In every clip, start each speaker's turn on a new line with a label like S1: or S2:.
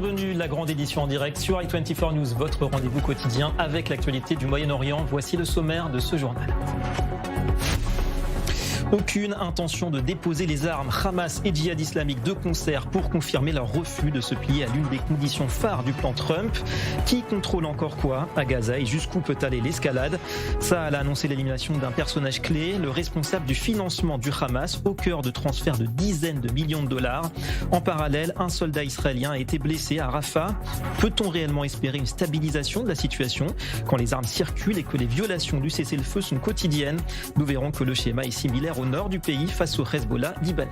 S1: Bienvenue, la grande édition en direct sur i24 News, votre rendez-vous quotidien avec l'actualité du Moyen-Orient. Voici le sommaire de ce journal. Aucune intention de déposer les armes. Hamas et Djihad islamique de concert pour confirmer leur refus de se plier à l'une des conditions phares du plan Trump. Qui contrôle encore quoi à Gaza et jusqu'où peut aller l'escalade? Saal a annoncé l'élimination d'un personnage clé, le responsable du financement du Hamas, au cœur de transferts de dizaines de millions de dollars. En parallèle, un soldat israélien a été blessé à Rafah. Peut-on réellement espérer une stabilisation de la situation quand les armes circulent et que les violations du cessez-le-feu sont quotidiennes? Nous verrons que le schéma est similaire au nord du pays face au Hezbollah libanais.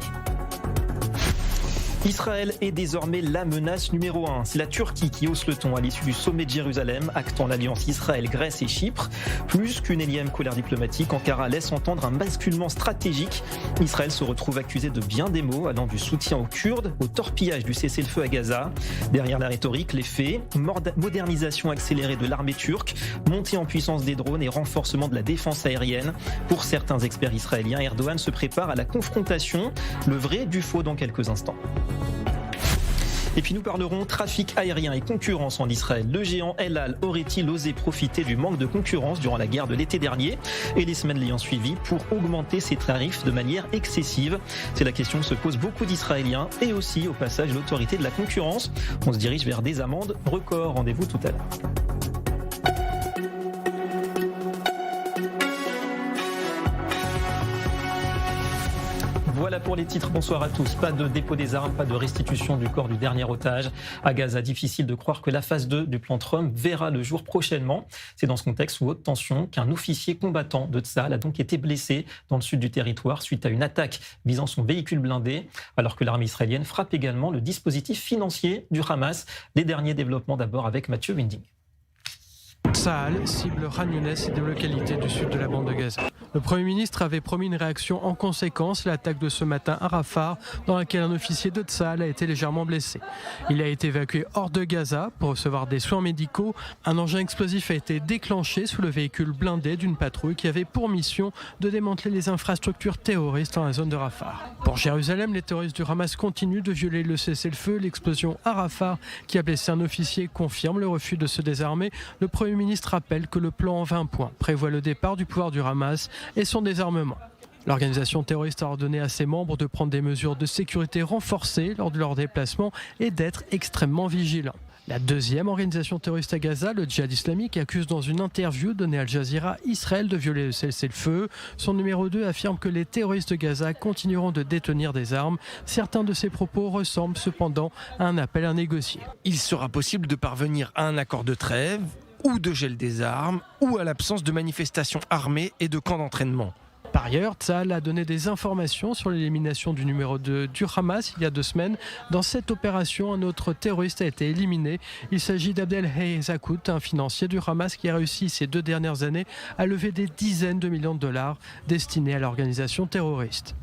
S1: Israël est désormais la menace numéro 1. C'est la Turquie qui hausse le ton à l'issue du sommet de Jérusalem, actant l'alliance Israël, Grèce et Chypre. Plus qu'une énième colère diplomatique, Ankara laisse entendre un basculement stratégique. Israël se retrouve accusé de bien des mots, allant du soutien aux Kurdes au torpillage du cessez-le-feu à Gaza. Derrière la rhétorique, les faits, modernisation accélérée de l'armée turque, montée en puissance des drones et renforcement de la défense aérienne. Pour certains experts israéliens, Erdogan se prépare à la confrontation, le vrai du faux dans quelques instants. Et puis nous parlerons trafic aérien et concurrence en Israël. Le géant El Al aurait-il osé profiter du manque de concurrence durant la guerre de l'été dernier et les semaines l'ayant suivi pour augmenter ses tarifs de manière excessive? C'est la question que se posent beaucoup d'Israéliens et aussi au passage l'autorité de la concurrence. On se dirige vers des amendes records. Rendez-vous tout à l'heure. Voilà pour les titres, bonsoir à tous. Pas de dépôt des armes, pas de restitution du corps du dernier otage. À Gaza, difficile de croire que la phase 2 du plan Trump verra le jour prochainement. C'est dans ce contexte où haute tension qu'un officier combattant de Tsahal a donc été blessé dans le sud du territoire suite à une attaque visant son véhicule blindé, alors que l'armée israélienne frappe également le dispositif financier du Hamas. Les derniers développements d'abord avec Mathieu Winding.
S2: Tsahal cible Khan Younes et des localités du sud de la bande de Gaza. Le Premier ministre avait promis une réaction en conséquence, l'attaque de ce matin à Rafah, dans laquelle un officier de Tsahal a été légèrement blessé. Il a été évacué hors de Gaza pour recevoir des soins médicaux. Un engin explosif a été déclenché sous le véhicule blindé d'une patrouille qui avait pour mission de démanteler les infrastructures terroristes dans la zone de Rafah. Pour Jérusalem, les terroristes du Hamas continuent de violer le cessez-le-feu. L'explosion à Rafah, qui a blessé un officier, confirme le refus de se désarmer. Le Premier ministre rappelle que le plan en 20 points prévoit le départ du pouvoir du Hamas et son désarmement. L'organisation terroriste a ordonné à ses membres de prendre des mesures de sécurité renforcées lors de leur déplacement et d'être extrêmement vigilants. La deuxième organisation terroriste à Gaza, le Djihad islamique, accuse dans une interview donnée à Al Jazeera Israël de violer le cessez-le-feu. Son numéro 2 affirme que les terroristes de Gaza continueront de détenir des armes. Certains de ces propos ressemblent cependant à un appel à négocier.
S3: Il sera possible de parvenir à un accord de trêve ou de gel des armes, ou à l'absence de manifestations armées et de camps d'entraînement.
S2: Par ailleurs, Tsahal a donné des informations sur l'élimination du numéro 2 du Hamas il y a 2 semaines. Dans cette opération, un autre terroriste a été éliminé. Il s'agit d'Abdel Hayy Zakout, un financier du Hamas qui a réussi ces 2 dernières années à lever des dizaines de millions de dollars destinés à l'organisation terroriste.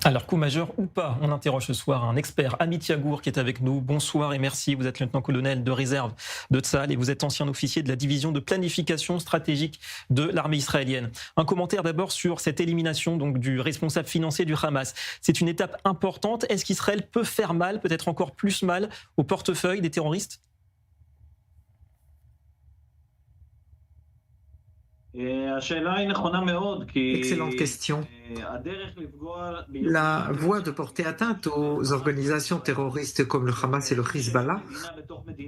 S1: Alors, coup majeur ou pas, on interroge ce soir un expert, Amit Yagour, qui est avec nous. Bonsoir et merci. Vous êtes lieutenant-colonel de réserve de Tsahal et vous êtes ancien officier de la division de planification stratégique de l'armée israélienne. Un commentaire d'abord sur cette élimination donc du responsable financier du Hamas. C'est une étape importante. Est-ce qu'Israël peut faire mal, peut-être encore plus mal, au portefeuille des terroristes ?
S4: Excellente question. La voie de porter atteinte aux organisations terroristes comme le Hamas et le Hezbollah,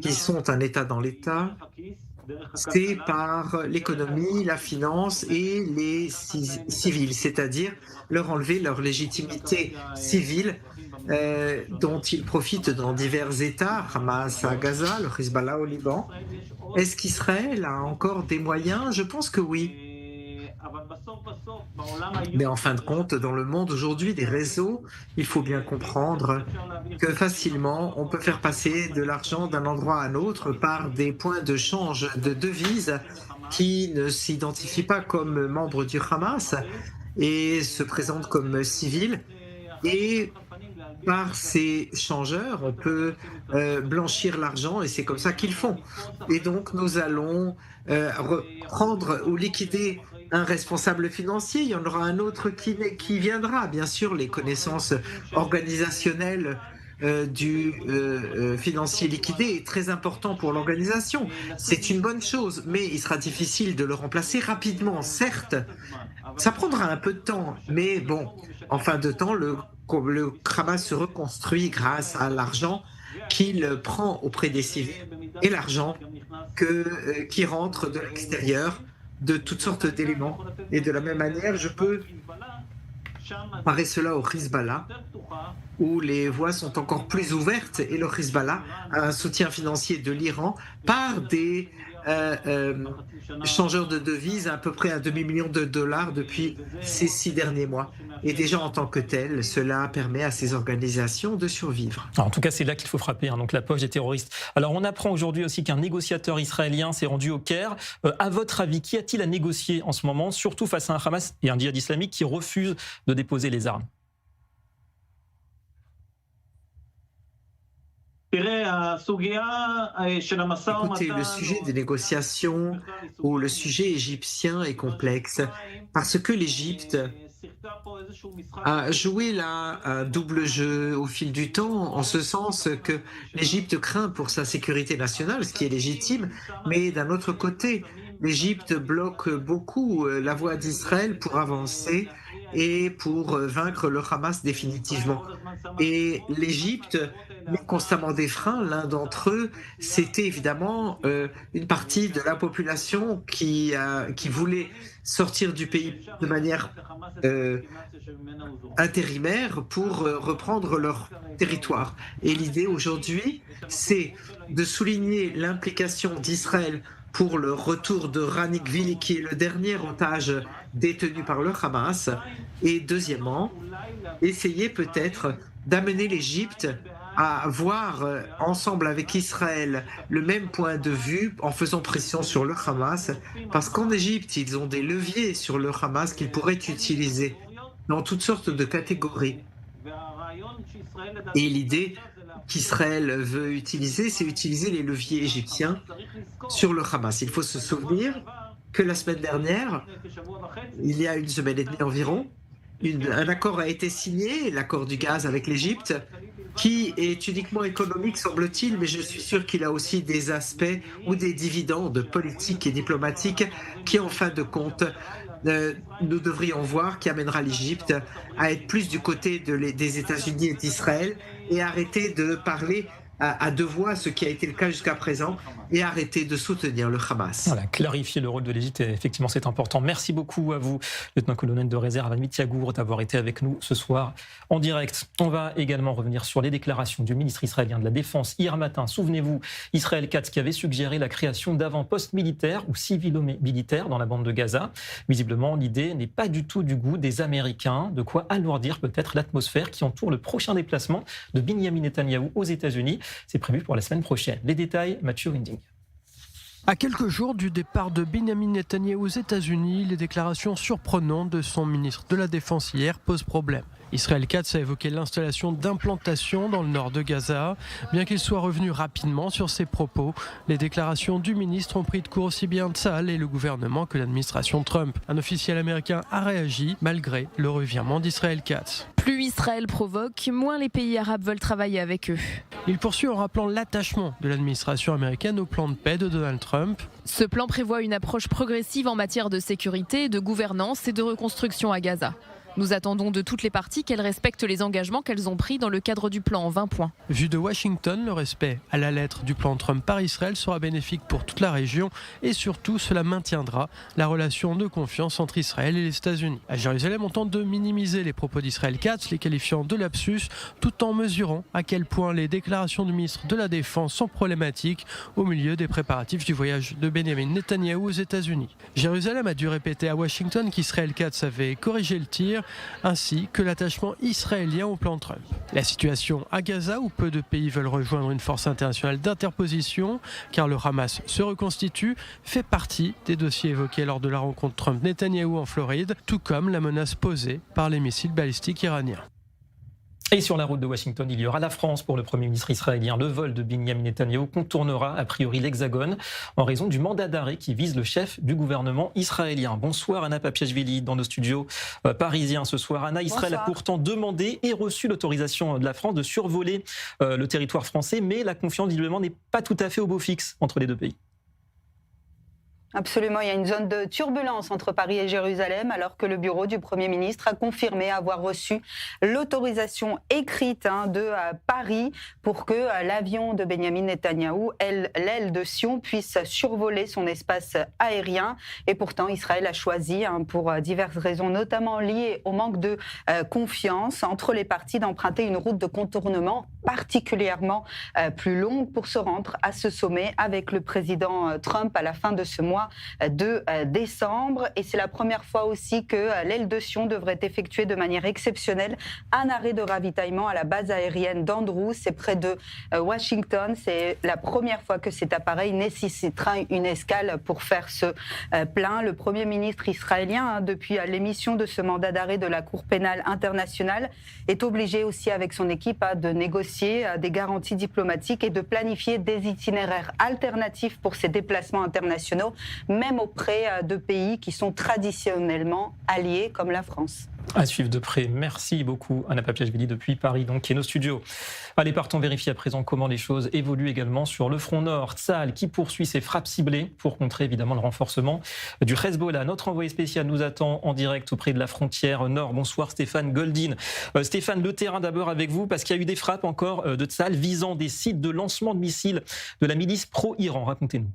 S4: qui sont un État dans l'État, c'est par l'économie, la finance et les civils, c'est-à-dire leur enlever leur légitimité civile dont ils profitent dans divers États, Hamas à Gaza, le Hezbollah au Liban. Est-ce qu'Israël a encore des moyens? Je pense que oui. Mais en fin de compte, dans le monde aujourd'hui des réseaux, il faut bien comprendre que facilement, on peut faire passer de l'argent d'un endroit à un autre par des points de change de devises qui ne s'identifient pas comme membres du Hamas et se présentent comme civils. Et par ces changeurs, on peut blanchir l'argent et c'est comme ça qu'ils font. Et donc, nous allons prendre ou liquider un responsable financier, il y en aura un autre qui viendra. Bien sûr, les connaissances organisationnelles du financier liquidé est très important pour l'organisation. C'est une bonne chose, mais il sera difficile de le remplacer rapidement. Certes, ça prendra un peu de temps, mais bon, en fin de temps, le Hamas se reconstruit grâce à l'argent qu'il prend auprès des civils et l'argent qui rentre de l'extérieur de toutes sortes d'éléments. Et de la même manière, je peux comparer cela au Hezbollah, où les voies sont encore plus ouvertes et le Hezbollah a un soutien financier de l'Iran par des changeurs de devises à peu près $1 demi-million depuis ces 6 derniers mois. Et déjà en tant que tel, cela permet à ces organisations de survivre.
S1: Alors, en tout cas, c'est là qu'il faut frapper, donc la poche des terroristes. Alors on apprend aujourd'hui aussi qu'un négociateur israélien s'est rendu au Caire. À votre avis, qui a-t-il à négocier en ce moment, surtout face à un Hamas et un djihad islamique qui refuse de déposer les armes?
S4: Écoutez, le sujet des négociations ou le sujet égyptien est complexe parce que l'Égypte a joué là un double jeu au fil du temps, en ce sens que l'Égypte craint pour sa sécurité nationale, ce qui est légitime, mais d'un autre côté, l'Égypte bloque beaucoup la voie d'Israël pour avancer et pour vaincre le Hamas définitivement. Et l'Égypte met constamment des freins. L'un d'entre eux, c'était évidemment une partie de la population qui voulait sortir du pays de manière intérimaire pour reprendre leur territoire. Et l'idée aujourd'hui, c'est de souligner l'implication d'Israël pour le retour de Rani Gvili, qui est le dernier otage détenu par le Hamas. Et deuxièmement, essayer peut-être d'amener l'Égypte à voir ensemble avec Israël le même point de vue en faisant pression sur le Hamas, parce qu'en Égypte, ils ont des leviers sur le Hamas qu'ils pourraient utiliser dans toutes sortes de catégories. Et l'idée qu'Israël veut utiliser, c'est utiliser les leviers égyptiens sur le Hamas. Il faut se souvenir que la semaine dernière, il y a 1 semaine et demie environ, un accord a été signé, l'accord du gaz avec l'Égypte, qui est uniquement économique, semble-t-il, mais je suis sûr qu'il a aussi des aspects ou des dividendes politiques et diplomatiques qui, en fin de compte, nous devrions voir, qui amènera l'Égypte à être plus du côté des États-Unis et d'Israël et arrêter de parler à deux voix, ce qui a été le cas jusqu'à présent, et arrêter de soutenir le Hamas.
S1: Voilà, clarifier le rôle de l'Égypte, effectivement, c'est important. Merci beaucoup à vous, lieutenant-colonel de réserve Amit Yagour, d'avoir été avec nous ce soir en direct. On va également revenir sur les déclarations du ministre israélien de la Défense hier matin. Souvenez-vous, Israël Katz qui avait suggéré la création d'avant-postes militaires ou civilo-militaires dans la bande de Gaza. Visiblement, l'idée n'est pas du tout du goût des Américains, de quoi alourdir peut-être l'atmosphère qui entoure le prochain déplacement de Binyamin Netanyahou aux États-Unis. C'est prévu pour la semaine prochaine. Les détails, Mathieu Winding.
S2: À quelques jours du départ de Binyamin Netanyahou aux États-Unis, les déclarations surprenantes de son ministre de la Défense hier posent problème. Israël Katz a évoqué l'installation d'implantations dans le nord de Gaza. Bien qu'il soit revenu rapidement sur ses propos, les déclarations du ministre ont pris de court aussi bien Tsahal et le gouvernement que l'administration Trump. Un officiel américain a réagi malgré le revirement d'Israël Katz.
S5: Plus Israël provoque, moins les pays arabes veulent travailler avec eux.
S2: Il poursuit en rappelant l'attachement de l'administration américaine au plan de paix de Donald Trump.
S5: Ce plan prévoit une approche progressive en matière de sécurité, de gouvernance et de reconstruction à Gaza. Nous attendons de toutes les parties qu'elles respectent les engagements qu'elles ont pris dans le cadre du plan en 20 points.
S2: Vu de Washington, le respect à la lettre du plan Trump par Israël sera bénéfique pour toute la région et surtout cela maintiendra la relation de confiance entre Israël et les États-Unis. À Jérusalem, on tente de minimiser les propos d'Israël Katz, les qualifiant de lapsus, tout en mesurant à quel point les déclarations du ministre de la Défense sont problématiques au milieu des préparatifs du voyage de Benjamin Netanyahou aux États-Unis. Jérusalem a dû répéter à Washington qu'Israël Katz avait corrigé le tir, ainsi que l'attachement israélien au plan Trump. La situation à Gaza, où peu de pays veulent rejoindre une force internationale d'interposition, car le Hamas se reconstitue, fait partie des dossiers évoqués lors de la rencontre Trump-Netanyahou en Floride, tout comme la menace posée par les missiles balistiques iraniens.
S1: Et sur la route de Washington, il y aura la France pour le Premier ministre israélien. Le vol de Benyamin Netanyahou contournera a priori l'Hexagone en raison du mandat d'arrêt qui vise le chef du gouvernement israélien. Bonsoir Anna Papiachvili dans nos studios parisiens ce soir. Anna, Israël a pourtant demandé et reçu l'autorisation de la France de survoler le territoire français, mais la confiance visiblement n'est pas tout à fait au beau fixe entre les deux pays.
S6: Absolument, il y a une zone de turbulence entre Paris et Jérusalem alors que le bureau du Premier ministre a confirmé avoir reçu l'autorisation écrite de Paris pour que l'avion de Benyamin Netanyahou, l'aile de Sion, puisse survoler son espace aérien. Et pourtant, Israël a choisi, pour diverses raisons, notamment liées au manque de confiance entre les parties, d'emprunter une route de contournement particulièrement plus longue pour se rendre à ce sommet avec le président Trump à la fin de ce mois de décembre. Et c'est la première fois aussi que l'aile de Sion devrait effectuer de manière exceptionnelle un arrêt de ravitaillement à la base aérienne d'Andrews, c'est près de Washington. C'est la première fois que cet appareil nécessitera une escale pour faire ce plein. Le Premier ministre israélien, depuis l'émission de ce mandat d'arrêt de la Cour pénale internationale, est obligé aussi avec son équipe de négocier des garanties diplomatiques et de planifier des itinéraires alternatifs pour ses déplacements internationaux, même auprès de pays qui sont traditionnellement alliés comme la France.
S1: À suivre de près. Merci beaucoup Anna Papiachvili depuis Paris, donc qui est nos studios. Allez, partons vérifier à présent comment les choses évoluent également sur le front nord. Tsahal qui poursuit ses frappes ciblées pour contrer évidemment le renforcement du Hezbollah. Notre envoyé spécial nous attend en direct auprès de la frontière nord. Bonsoir Stéphane Goldin. Stéphane, le terrain d'abord avec vous parce qu'il y a eu des frappes encore de Tsahal visant des sites de lancement de missiles de la milice pro-Iran. Racontez-nous.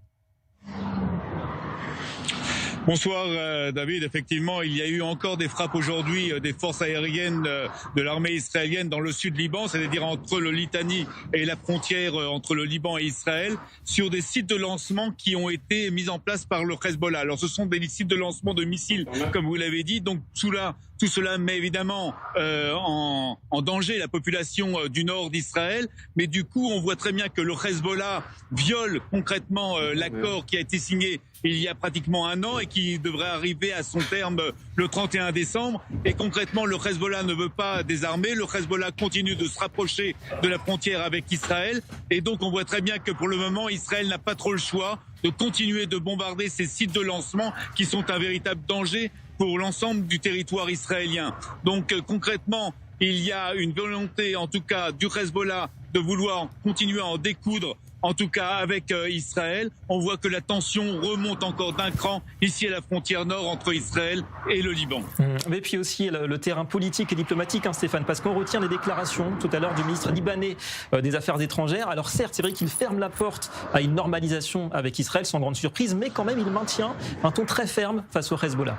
S7: Bonsoir David, effectivement il y a eu encore des frappes aujourd'hui des forces aériennes de l'armée israélienne dans le sud Liban, c'est-à-dire entre le Litani et la frontière entre le Liban et Israël, sur des sites de lancement qui ont été mis en place par le Hezbollah. Alors ce sont des sites de lancement de missiles, comme vous l'avez dit, donc tout cela met évidemment en danger la population du nord d'Israël, mais du coup on voit très bien que le Hezbollah viole concrètement l'accord qui a été signé il y a pratiquement un an et qui devrait arriver à son terme le 31 décembre. Et concrètement, le Hezbollah ne veut pas désarmer. Le Hezbollah continue de se rapprocher de la frontière avec Israël. Et donc, on voit très bien que pour le moment, Israël n'a pas trop le choix de continuer de bombarder ces sites de lancement qui sont un véritable danger pour l'ensemble du territoire israélien. Donc, concrètement, il y a une volonté, en tout cas, du Hezbollah de vouloir continuer à en découdre, en tout cas avec Israël. On voit que la tension remonte encore d'un cran ici à la frontière nord entre Israël et le Liban.
S1: Mais puis aussi le terrain politique et diplomatique, Stéphane, parce qu'on retient les déclarations tout à l'heure du ministre libanais des Affaires étrangères. Alors certes, c'est vrai qu'il ferme la porte à une normalisation avec Israël sans grande surprise, mais quand même il maintient un ton très ferme face au Hezbollah.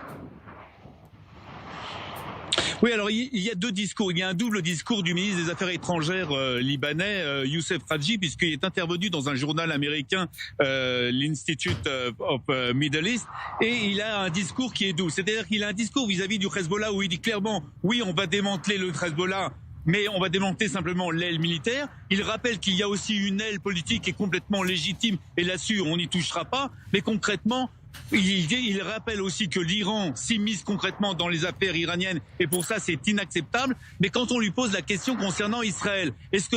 S7: Oui, alors il y a deux discours. Il y a un double discours du ministre des Affaires étrangères libanais, Youssef Raji, puisqu'il est intervenu dans un journal américain, l'Institute of Middle East, et il a un discours qui est doux. C'est-à-dire qu'il a un discours vis-à-vis du Hezbollah où il dit clairement, oui, on va démanteler le Hezbollah, mais on va démanteler simplement l'aile militaire. Il rappelle qu'il y a aussi une aile politique qui est complètement légitime, et là-dessus, on n'y touchera pas. Mais concrètement, il rappelle aussi que l'Iran s'immisce concrètement dans les affaires iraniennes et pour ça c'est inacceptable. Mais quand on lui pose la question concernant Israël, est-ce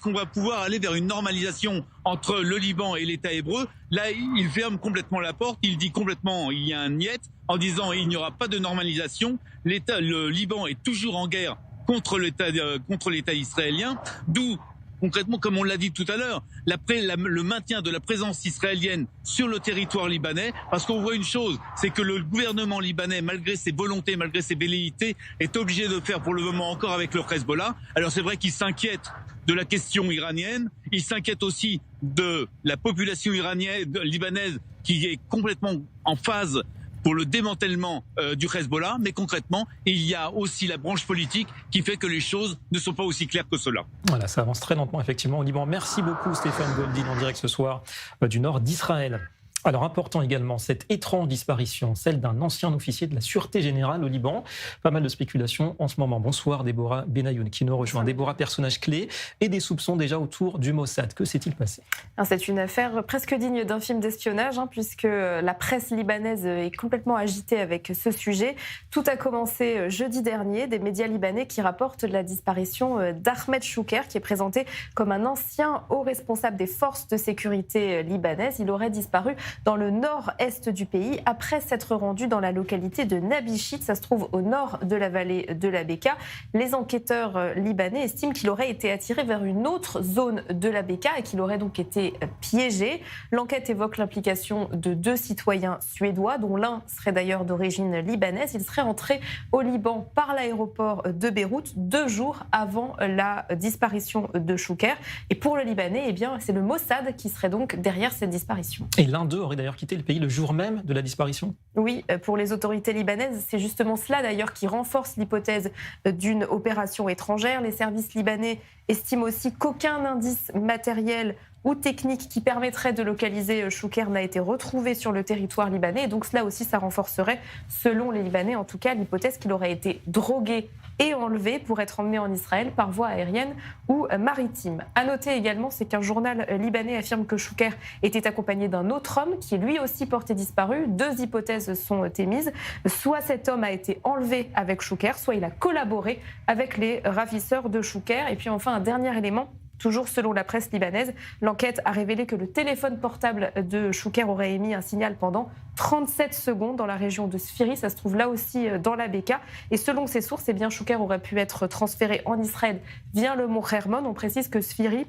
S7: qu'on va pouvoir aller vers une normalisation entre le Liban et l'État hébreu? Là, il ferme complètement la porte, il dit complètement il y a un niet en disant il n'y aura pas de normalisation. Le Liban est toujours en guerre contre l'État israélien, d'où concrètement, comme on l'a dit tout à l'heure, le maintien de la présence israélienne sur le territoire libanais, parce qu'on voit une chose, c'est que le gouvernement libanais, malgré ses volontés, malgré ses velléités, est obligé de faire pour le moment encore avec le Hezbollah. Alors c'est vrai qu'il s'inquiète de la question iranienne, il s'inquiète aussi de la population libanaise qui est complètement en phase pour le démantèlement du Hezbollah, mais concrètement, il y a aussi la branche politique qui fait que les choses ne sont pas aussi claires que cela.
S1: Voilà, ça avance très lentement effectivement au Liban. Merci beaucoup Stéphane Goldin en direct ce soir du nord d'Israël. Alors important également, cette étrange disparition, celle d'un ancien officier de la Sûreté Générale au Liban. Pas mal de spéculations en ce moment. Bonsoir Déborah Benayoun qui nous rejoint. Déborah, personnage clé et des soupçons déjà autour du Mossad. Que s'est-il passé ?
S8: C'est une affaire presque digne d'un film d'espionnage, puisque la presse libanaise est complètement agitée avec ce sujet. Tout a commencé jeudi dernier, des médias libanais qui rapportent la disparition d'Ahmed Chouker, qui est présenté comme un ancien haut responsable des forces de sécurité libanaises. Il aurait disparu dans le nord-est du pays après s'être rendu dans la localité de Nabichit. Ça se trouve au nord de la vallée de la Bekaa. Les enquêteurs libanais estiment qu'il aurait été attiré vers une autre zone de la Bekaa et qu'il aurait donc été piégé. L'enquête évoque l'implication de 2 citoyens suédois, dont l'un serait d'ailleurs d'origine libanaise. Il serait entré au Liban par l'aéroport de Beyrouth 2 jours avant la disparition de Chouker. Et pour le Libanais, c'est le Mossad qui serait donc derrière cette disparition.
S1: Et l'un d'eux aurait d'ailleurs quitté le pays le jour même de la disparition ?
S8: Oui, pour les autorités libanaises, c'est justement cela d'ailleurs qui renforce l'hypothèse d'une opération étrangère. Les services libanais estiment aussi qu'aucun indice matériel ou technique qui permettrait de localiser Chouker n'a été retrouvé sur le territoire libanais. Et donc cela aussi, ça renforcerait, selon les Libanais en tout cas, l'hypothèse qu'il aurait été drogué et enlevé pour être emmené en Israël par voie aérienne ou maritime. À noter également, c'est qu'un journal libanais affirme que Chouker était accompagné d'un autre homme qui est lui aussi porté disparu. 2 hypothèses sont émises. Soit cet homme a été enlevé avec Chouker, soit il a collaboré avec les ravisseurs de Chouker. Et puis enfin, un dernier élément. Toujours selon la presse libanaise, l'enquête a révélé que le téléphone portable de Chouker aurait émis un signal pendant 37 secondes dans la région de Sfiri. Ça se trouve là aussi dans la Bekaa. Et selon ces sources, Chouker aurait pu être transféré en Israël via le mont Hermon. On précise que Sfiri,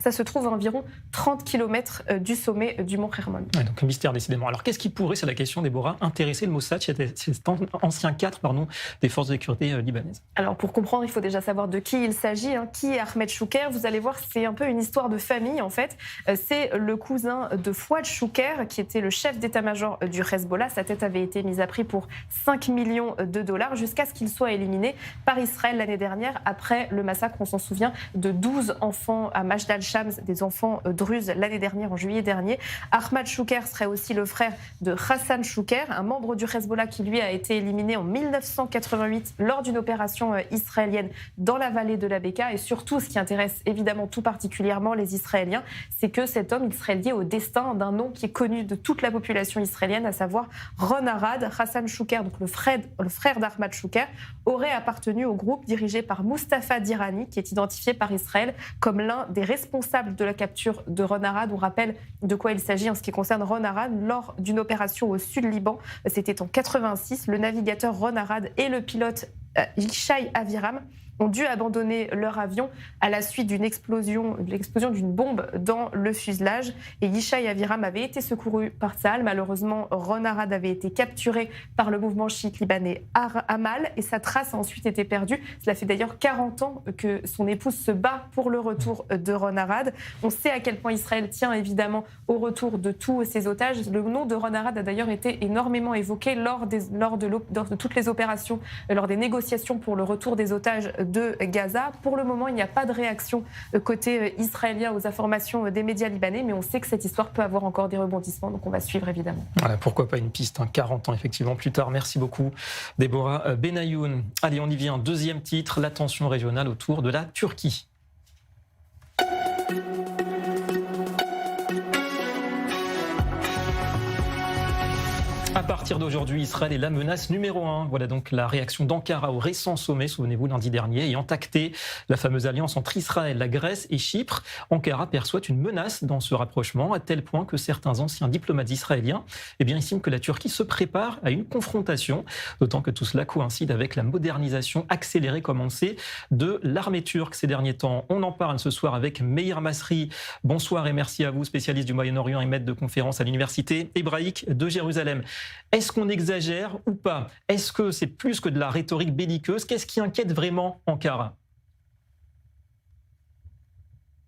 S8: ça se trouve à environ 30 km du sommet du mont Hermon.
S1: Ouais, donc un mystère décidément. Alors qu'est-ce qui pourrait, c'est la question Déborah, intéresser le Mossad, cet ancien cadre des forces de sécurité libanaises ?
S8: Alors pour comprendre, il faut déjà savoir de qui il s'agit. Qui est Ahmed Chouker ? Vous allez voir, c'est un peu une histoire de famille en fait. C'est le cousin de Fouad Chouker, qui était le chef d'état-major du Hezbollah. Sa tête avait été mise à prix pour 5 millions de dollars jusqu'à ce qu'il soit éliminé par Israël l'année dernière après le massacre, on s'en souvient, de 12 enfants à Majdal Shams, des enfants druzes, l'année dernière, en juillet dernier. Ahmad Chouker serait aussi le frère de Hassan Chouker, un membre du Hezbollah qui, lui, a été éliminé en 1988 lors d'une opération israélienne dans la vallée de la Bekaa. Et surtout, ce qui intéresse évidemment tout particulièrement les Israéliens, c'est que cet homme, il serait lié au destin d'un nom qui est connu de toute la population israélienne, à savoir Ron Arad. Hassan Chouker, donc le frère d'Ahmad Chouker, aurait appartenu au groupe dirigé par Mustafa Dirani, qui est identifié par Israël comme l'un des responsables de la capture de Ron Arad. On rappelle de quoi il s'agit en ce qui concerne Ron Arad. Lors d'une opération au sud Liban, c'était en 86, le navigateur Ron Arad et le pilote Yishai Aviram ont dû abandonner leur avion à la suite d'une explosion d'une bombe dans le fuselage. Et Yishai Aviram avait été secouru par Tsahal. Malheureusement, Ron Arad avait été capturé par le mouvement chiite libanais Amal et sa trace a ensuite été perdue. Cela fait d'ailleurs 40 ans que son épouse se bat pour le retour de Ron Arad. On sait à quel point Israël tient évidemment au retour de tous ses otages. Le nom de Ron Arad a d'ailleurs été énormément évoqué lors de toutes les opérations, lors des négociations pour le retour des otages de Gaza. Pour le moment, il n'y a pas de réaction côté israélien aux informations des médias libanais, mais on sait que cette histoire peut avoir encore des rebondissements, donc on va suivre évidemment.
S1: Voilà, pourquoi pas une piste, 40 ans effectivement plus tard. Merci beaucoup Déborah Benayoun. Allez, on y vient, 2e titre, la tension régionale autour de la Turquie. À partir d'aujourd'hui, Israël est la menace numéro 1. Voilà donc la réaction d'Ankara au récent sommet, souvenez-vous, lundi dernier, ayant acté la fameuse alliance entre Israël, la Grèce et Chypre. Ankara perçoit une menace dans ce rapprochement, à tel point que certains anciens diplomates israéliens estiment que la Turquie se prépare à une confrontation, d'autant que tout cela coïncide avec la modernisation accélérée, comme on le sait, de l'armée turque ces derniers temps. On en parle ce soir avec Meir Masri. Bonsoir et merci à vous, spécialiste du Moyen-Orient et maître de conférence à l'université hébraïque de Jérusalem. Est-ce qu'on exagère ou pas ? Est-ce que c'est plus que de la rhétorique belliqueuse ? Qu'est-ce qui inquiète vraiment Ankara ?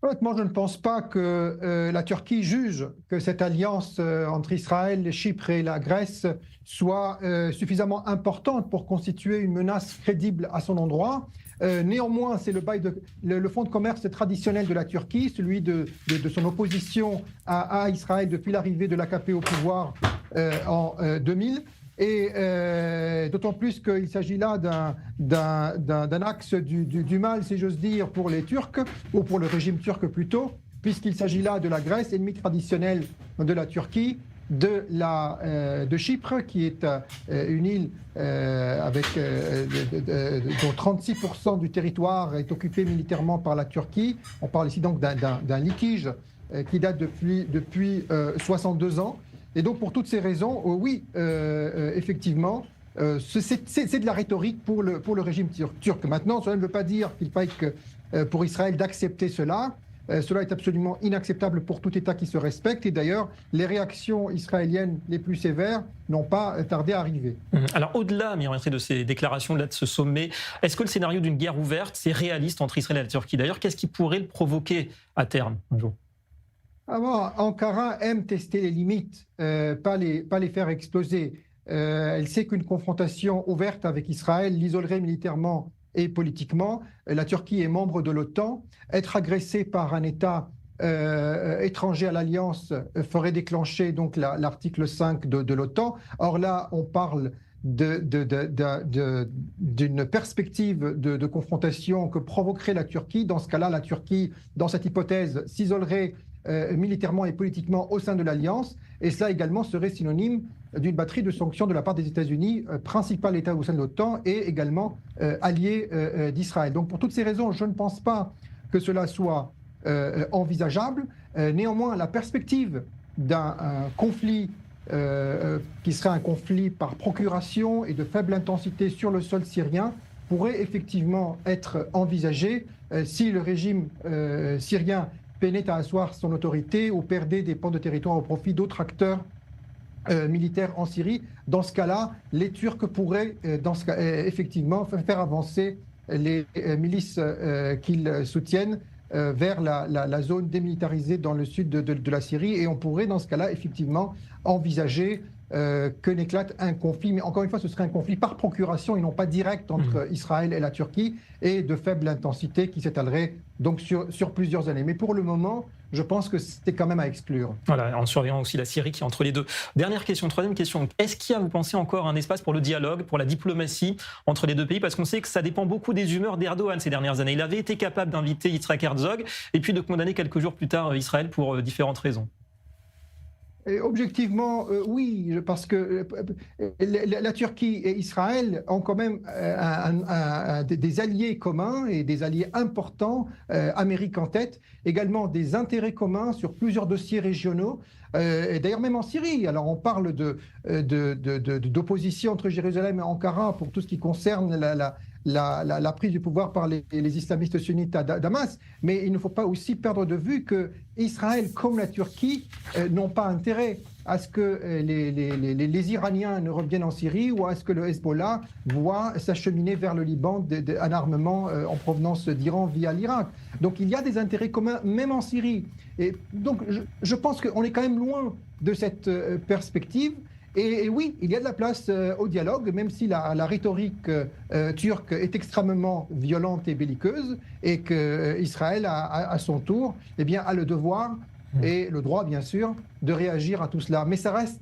S9: Honnêtement, je ne pense pas que la Turquie juge que cette alliance entre Israël, Chypre et la Grèce soit suffisamment importante pour constituer une menace crédible à son endroit. Néanmoins, c'est le fonds de commerce traditionnel de la Turquie, celui de son opposition à Israël depuis l'arrivée de l'AKP au pouvoir en 2000. Et d'autant plus qu'il s'agit là d'un axe du mal, si j'ose dire, pour les Turcs, ou pour le régime turc plutôt, puisqu'il s'agit là de la Grèce, ennemie traditionnelle de la Turquie, de Chypre, qui est une île dont 36% du territoire est occupé militairement par la Turquie. On parle ici donc d'un litige qui date depuis 62 ans. Et donc, pour toutes ces raisons, oui, effectivement, c'est de la rhétorique pour le régime turc. Maintenant, cela ne veut pas dire qu'il faille pour Israël d'accepter cela. Cela est absolument inacceptable pour tout État qui se respecte. Et d'ailleurs, les réactions israéliennes les plus sévères n'ont pas tardé à arriver.
S1: Alors, au-delà, de ces déclarations, au-delà de ce sommet, est-ce que le scénario d'une guerre ouverte, c'est réaliste entre Israël et la Turquie? D'ailleurs, qu'est-ce qui pourrait le provoquer à terme un jour?
S9: Ankara aime tester les limites, pas les faire exploser. Elle sait qu'une confrontation ouverte avec Israël l'isolerait militairement et politiquement. La Turquie est membre de l'OTAN. Être agressée par un État étranger à l'Alliance ferait déclencher donc l'article 5 de l'OTAN. Or là, on parle d'une perspective de confrontation que provoquerait la Turquie. Dans ce cas-là, la Turquie, dans cette hypothèse, s'isolerait militairement et politiquement au sein de l'Alliance, et cela également serait synonyme d'une batterie de sanctions de la part des États-Unis, principal État au sein de l'OTAN et également allié d'Israël. Donc pour toutes ces raisons, je ne pense pas que cela soit envisageable. Néanmoins, la perspective d'un conflit qui serait un conflit par procuration et de faible intensité sur le sol syrien pourrait effectivement être envisagée si le régime syrien peinait à asseoir son autorité ou perdait des pans de territoire au profit d'autres acteurs militaires en Syrie. Dans ce cas-là, les Turcs pourraient effectivement faire avancer les milices qu'ils soutiennent vers la zone démilitarisée dans le sud de la Syrie, et on pourrait dans ce cas-là effectivement envisager que n'éclate un conflit, mais encore une fois ce serait un conflit par procuration et non pas direct entre Israël et la Turquie, et de faible intensité qui s'étalerait donc sur plusieurs années. Mais pour le moment, je pense que c'était quand même à exclure.
S1: Voilà, en surveillant aussi la Syrie qui est entre les deux. Dernière question, troisième question. Est-ce qu'il y a, vous pensez, encore un espace pour le dialogue, pour la diplomatie entre les deux pays? Parce qu'on sait que ça dépend beaucoup des humeurs d'Erdogan ces dernières années. Il avait été capable d'inviter Yitzhak Herzog et puis de condamner quelques jours plus tard Israël pour différentes raisons.
S9: Et objectivement, oui, parce que la Turquie et Israël ont quand même des alliés communs et des alliés importants, Amérique en tête, également des intérêts communs sur plusieurs dossiers régionaux, et d'ailleurs même en Syrie. Alors on parle d'opposition entre Jérusalem et Ankara pour tout ce qui concerne la prise du pouvoir par les islamistes sunnites à Damas, mais il ne faut pas aussi perdre de vue que Israël comme la Turquie n'ont pas intérêt à ce que les Iraniens ne reviennent en Syrie ou à ce que le Hezbollah voit s'acheminer vers le Liban un armement en provenance d'Iran via l'Irak. Donc il y a des intérêts communs même en Syrie. Et donc je pense qu'on est quand même loin de cette perspective. Et oui, il y a de la place au dialogue, même si la rhétorique turque est extrêmement violente et belliqueuse, et qu'Israël, à son tour, eh bien, a le devoir et le droit, bien sûr, de réagir à tout cela. Mais ça reste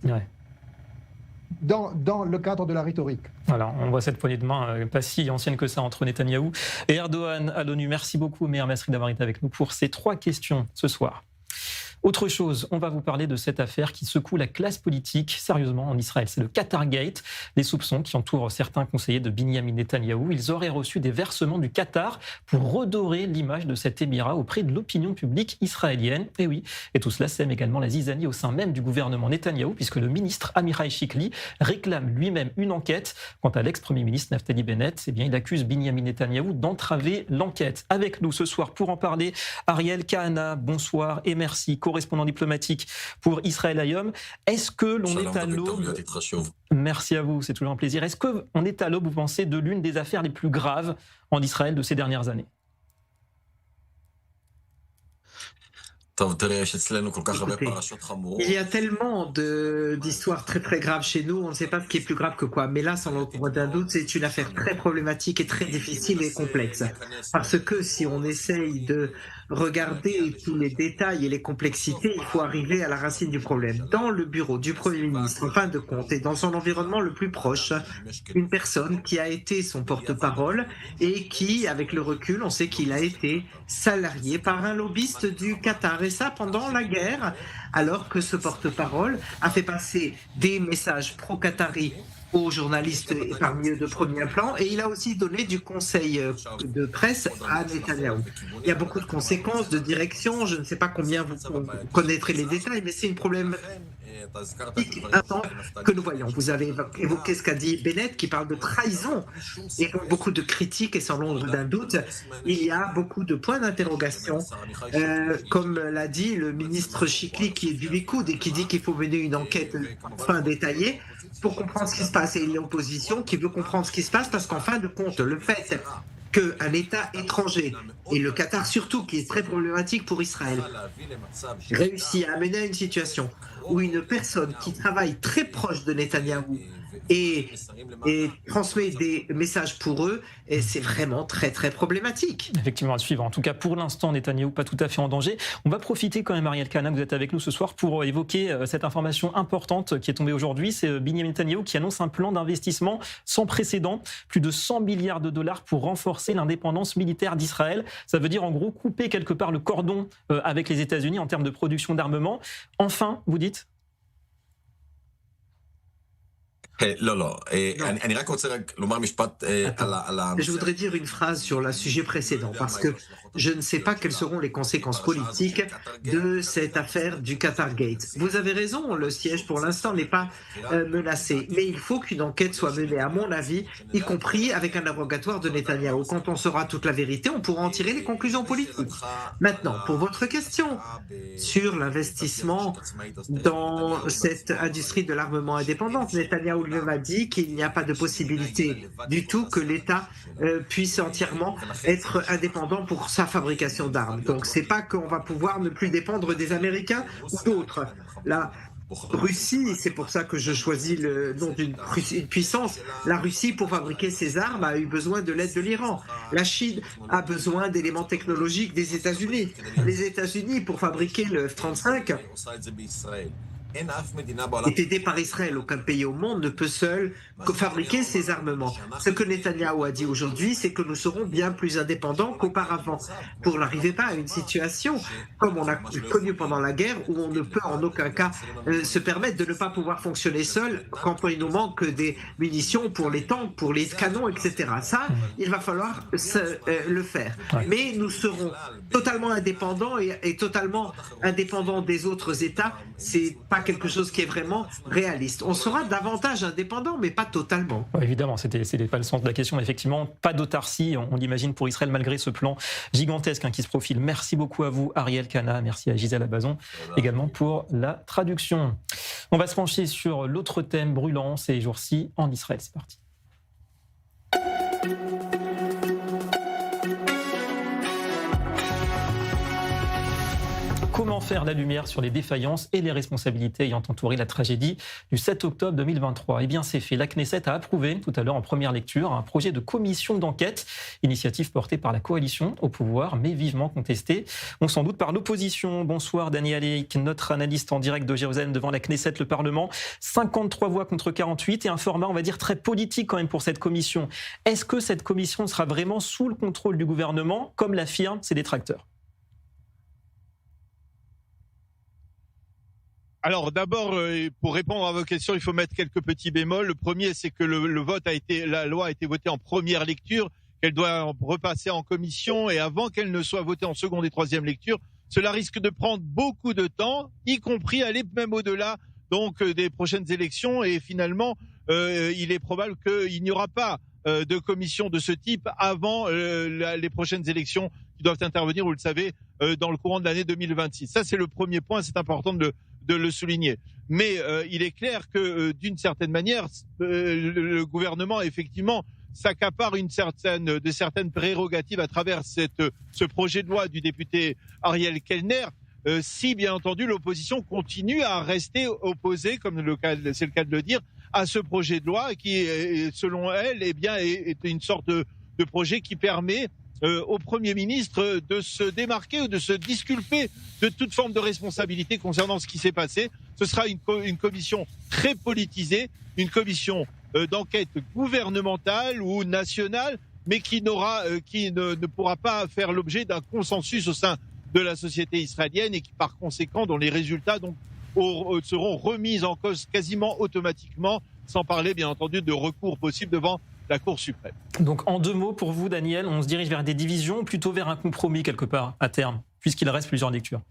S9: dans le cadre de la rhétorique.
S1: Voilà, on voit cette poignée de main pas si ancienne que ça entre Netanyahou et Erdogan à l'ONU. Merci beaucoup, Meir Masri, d'avoir été avec nous pour ces 3 questions ce soir. Autre chose, on va vous parler de cette affaire qui secoue la classe politique sérieusement en Israël. C'est le Qatargate, les soupçons qui entourent certains conseillers de Binyamin Netanyahou. Ils auraient reçu des versements du Qatar pour redorer l'image de cet émirat auprès de l'opinion publique israélienne. Et oui, et tout cela sème également la zizanie au sein même du gouvernement Netanyahou, puisque le ministre Amichai Shikli réclame lui-même une enquête. Quant à l'ex-premier ministre Naftali Bennett, eh bien, il accuse Binyamin Netanyahou d'entraver l'enquête. Avec nous ce soir pour en parler, Ariel Kahana, bonsoir et merci. Correspondant diplomatique pour Israël Hayom. Est-ce que l'on est à l'aube... Merci à vous, c'est toujours un plaisir. Est-ce qu'on est à l'aube, vous pensez, de l'une des affaires les plus graves en Israël de ces dernières années?
S4: Écoutez, il y a tellement d'histoires très très graves chez nous, on ne sait pas ce qui est plus grave que quoi. Mais là, sans l'ombre d'un doute, c'est une affaire très problématique et très difficile et complexe. Parce que si on essaye de regarder tous les détails et les complexités, il faut arriver à la racine du problème. Dans le bureau du Premier ministre, en fin de compte, et dans son environnement le plus proche, une personne qui a été son porte-parole et qui, avec le recul, on sait qu'il a été salarié par un lobbyiste du Qatar. Et ça pendant la guerre, alors que ce porte-parole a fait passer des messages pro-qataris aux journalistes parmi eux de premier plan, et il a aussi donné du conseil de presse à Netanyahou. Il y a beaucoup de conséquences, de direction, je ne sais pas combien vous connaîtrez les détails, mais c'est une problématique intense que nous voyons. Vous avez évoqué ce qu'a dit Bennett, qui parle de trahison, et donc beaucoup de critiques, et sans l'ombre d'un doute, il y a beaucoup de points d'interrogation, comme l'a dit le ministre Chikli, qui est du Likoud, et qui dit qu'il faut mener une enquête enfin détaillée, pour comprendre ce qui se passe. Et l'opposition qui veut comprendre ce qui se passe, parce qu'en fin de compte, le fait qu'un État étranger, et le Qatar surtout, qui est très problématique pour Israël, réussit à amener à une situation où une personne qui travaille très proche de Netanyahou et transmet des messages pour eux, et c'est vraiment très très problématique.
S1: Effectivement, à suivre. En tout cas, pour l'instant, Netanyahou pas tout à fait en danger. On va profiter quand même, Ariel Kana, vous êtes avec nous ce soir pour évoquer cette information importante qui est tombée aujourd'hui. C'est Benyamin Netanyahou qui annonce un plan d'investissement sans précédent, plus de 100 milliards de dollars pour renforcer l'indépendance militaire d'Israël. Ça veut dire en gros couper quelque part le cordon avec les États-Unis en termes de production d'armement. Enfin, vous dites ?
S4: Non. Je voudrais dire une phrase sur le sujet précédent, parce que je ne sais pas quelles seront les conséquences politiques de cette affaire du Qatar Gate. Vous avez raison, le siège pour l'instant n'est pas menacé, mais il faut qu'une enquête soit menée, à mon avis, y compris avec un interrogatoire de Netanyahou. Quand on saura toute la vérité, on pourra en tirer les conclusions politiques. Maintenant, pour votre question sur l'investissement dans cette industrie de l'armement indépendante, Netanyahou lui-même a dit qu'il n'y a pas de possibilité du tout que l'État puisse entièrement être indépendant pour sa fabrication d'armes. Donc c'est pas qu'on va pouvoir ne plus dépendre des Américains ou d'autres. La Russie, c'est pour ça que je choisis le nom d'une puissance, la Russie, pour fabriquer ses armes, a eu besoin de l'aide de l'Iran. La Chine a besoin d'éléments technologiques des États-Unis. Les États-Unis, pour fabriquer le F-35, est aidé par Israël. Aucun pays au monde ne peut seul fabriquer ses armements. Ce que Netanyahou a dit aujourd'hui, c'est que nous serons bien plus indépendants qu'auparavant, pour n'arriver pas à une situation comme on a connu pendant la guerre, où on ne peut en aucun cas se permettre de ne pas pouvoir fonctionner seul quand il nous manque des munitions pour les tanks, pour les canons, etc. Ça, il va falloir le faire. Mais nous serons totalement indépendants et totalement indépendants des autres États. C'est pas quelque chose qui est vraiment réaliste. On sera davantage indépendant, mais pas totalement.
S1: Ouais, évidemment, c'était pas le sens de la question, mais effectivement, pas d'autarcie, on l'imagine, pour Israël, malgré ce plan gigantesque qui se profile. Merci beaucoup à vous, Ariel Kana, merci à Gisèle Abazon, également pour la traduction. On va se pencher sur l'autre thème brûlant ces jours-ci en Israël. C'est parti. Comment faire la lumière sur les défaillances et les responsabilités ayant entouré la tragédie du 7 octobre 2023 ? Eh bien, c'est fait. La Knesset a approuvé tout à l'heure en première lecture un projet de commission d'enquête, initiative portée par la coalition au pouvoir, mais vivement contestée, on sans doute par l'opposition. Bonsoir Daniel Aleik, notre analyste en direct de Jérusalem devant la Knesset, le Parlement. 53 voix contre 48 et un format, on va dire, très politique quand même pour cette commission. Est-ce que cette commission sera vraiment sous le contrôle du gouvernement, comme l'affirment ses détracteurs ?
S10: Alors d'abord, pour répondre à vos questions, il faut mettre quelques petits bémols. Le premier, c'est que la loi a été votée en première lecture, qu'elle doit repasser en commission, et avant qu'elle ne soit votée en seconde et troisième lecture, cela risque de prendre beaucoup de temps, y compris aller même au-delà donc des prochaines élections. Et finalement, il est probable qu'il n'y aura pas de commission de ce type avant les prochaines élections qui doivent intervenir, vous le savez, dans le courant de l'année 2026. Ça, c'est le premier point, c'est important de le souligner. Mais il est clair que d'une certaine manière, le gouvernement effectivement s'accapare de certaines prérogatives à travers ce projet de loi du député Ariel Kellner. si bien entendu l'opposition continue à rester opposée, comme c'est le cas de le dire, à ce projet de loi qui, selon elle, est une sorte de projet qui permet au Premier ministre de se démarquer ou de se disculper de toute forme de responsabilité concernant ce qui s'est passé. Ce sera une commission très politisée, une commission d'enquête gouvernementale ou nationale, mais qui ne pourra pas faire l'objet d'un consensus au sein de la société israélienne et qui, par conséquent, dont les résultats donc seront remis en cause quasiment automatiquement, sans parler, bien entendu, de recours possibles devant la Cour suprême.
S1: Donc, en 2 mots, pour vous, Daniel, on se dirige vers des divisions ou plutôt vers un compromis quelque part, à terme, puisqu'il reste plusieurs lectures?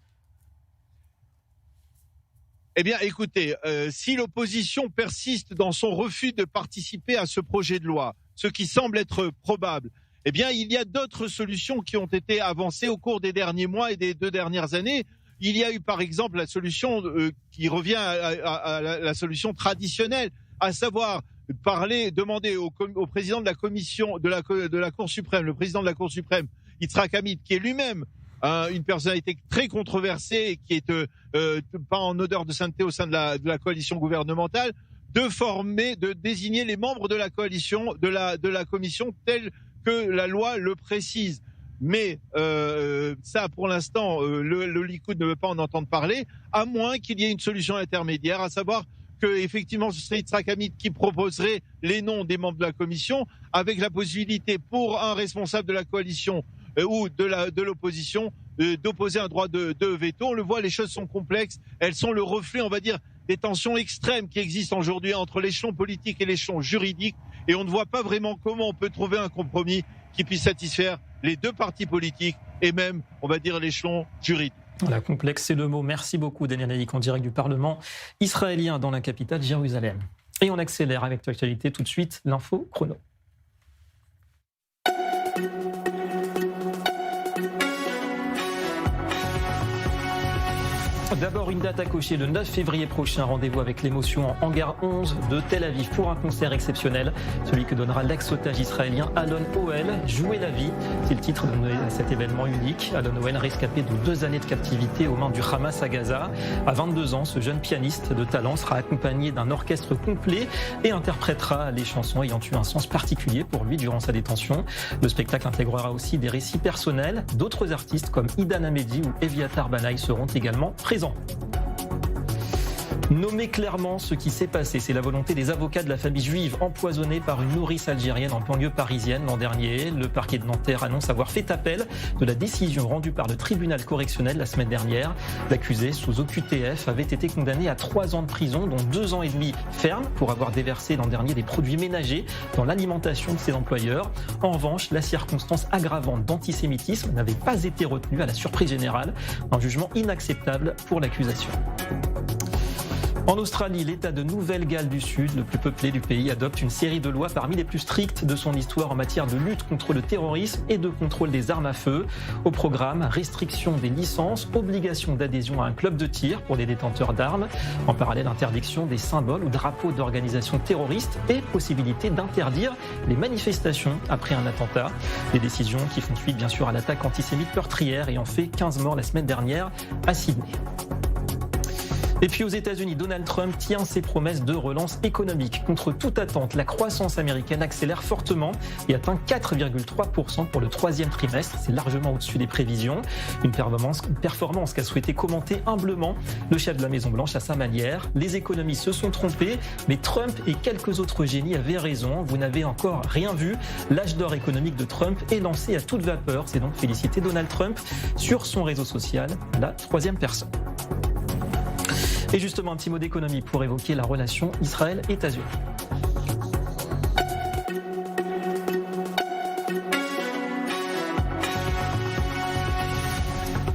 S10: Eh bien, écoutez, si l'opposition persiste dans son refus de participer à ce projet de loi, ce qui semble être probable, eh bien, il y a d'autres solutions qui ont été avancées au cours des derniers mois et des 2 dernières années. Il y a eu, par exemple, la solution qui revient à la solution traditionnelle, à savoir demander au président de la commission de la Cour suprême, le président de la Cour suprême, Yitzhak Hamid, qui est lui-même une personnalité très controversée et qui est pas en odeur de sainteté au sein de la coalition gouvernementale, de désigner les membres de la coalition, de la commission telle que la loi le précise. Mais ça, pour l'instant, le Likoud ne veut pas en entendre parler, à moins qu'il y ait une solution intermédiaire, à savoir que effectivement ce serait Yitzhak Hamid qui proposerait les noms des membres de la commission, avec la possibilité pour un responsable de la coalition ou de l'opposition d'opposer un droit de veto. On le voit, les choses sont complexes, elles sont le reflet, on va dire, des tensions extrêmes qui existent aujourd'hui entre l'échelon politique et l'échelon juridique, et on ne voit pas vraiment comment on peut trouver un compromis qui puisse satisfaire les 2 partis politiques et même, on va dire, l'échelon juridique.
S1: La complexe, c'est le mot. Merci beaucoup, Daniel Haïk, en direct du Parlement israélien dans la capitale, Jérusalem. Et on accélère avec l'actualité tout de suite, l'info chrono. D'abord, une date à cocher, le 9 février prochain. Rendez-vous avec l'émotion en hangar 11 de Tel Aviv pour un concert exceptionnel. Celui que donnera l'ex-otage israélien Alon Ohel. Jouer la vie, c'est le titre de cet événement unique. Alon Ohel, rescapé de 2 années de captivité aux mains du Hamas à Gaza. À 22 ans, ce jeune pianiste de talent sera accompagné d'un orchestre complet et interprétera les chansons ayant eu un sens particulier pour lui durant sa détention. Le spectacle intégrera aussi des récits personnels. D'autres artistes comme Idan Hamedi ou Eviatar Banaï seront également présents. Nommer clairement ce qui s'est passé, c'est la volonté des avocats de la famille juive empoisonnée par une nourrice algérienne en banlieue parisienne l'an dernier. Le parquet de Nanterre annonce avoir fait appel de la décision rendue par le tribunal correctionnel la semaine dernière. L'accusé, sous OQTF, avait été condamné à 3 ans de prison, dont 2 ans et demi ferme pour avoir déversé l'an dernier des produits ménagers dans l'alimentation de ses employeurs. En revanche, la circonstance aggravante d'antisémitisme n'avait pas été retenue à la surprise générale. Un jugement inacceptable pour l'accusation. En Australie, l'État de Nouvelle-Galles du Sud, le plus peuplé du pays, adopte une série de lois parmi les plus strictes de son histoire en matière de lutte contre le terrorisme et de contrôle des armes à feu. Au programme, restriction des licences, obligation d'adhésion à un club de tir pour les détenteurs d'armes, en parallèle interdiction des symboles ou drapeaux d'organisations terroristes et possibilité d'interdire les manifestations après un attentat. Des décisions qui font suite bien sûr à l'attaque antisémite meurtrière ayant fait 15 morts la semaine dernière à Sydney. Et puis aux États-Unis, Donald Trump tient ses promesses de relance économique. Contre toute attente, la croissance américaine accélère fortement et atteint 4,3% pour le 3e trimestre. C'est largement au-dessus des prévisions. Une performance qu'a souhaité commenter humblement le chef de la Maison-Blanche à sa manière. Les économies se sont trompées, mais Trump et quelques autres génies avaient raison. Vous n'avez encore rien vu. L'âge d'or économique de Trump est lancé à toute vapeur. C'est donc félicité Donald Trump sur son réseau social, la 3e personne. Et justement, un petit mot d'économie pour évoquer la relation Israël-États-Unis.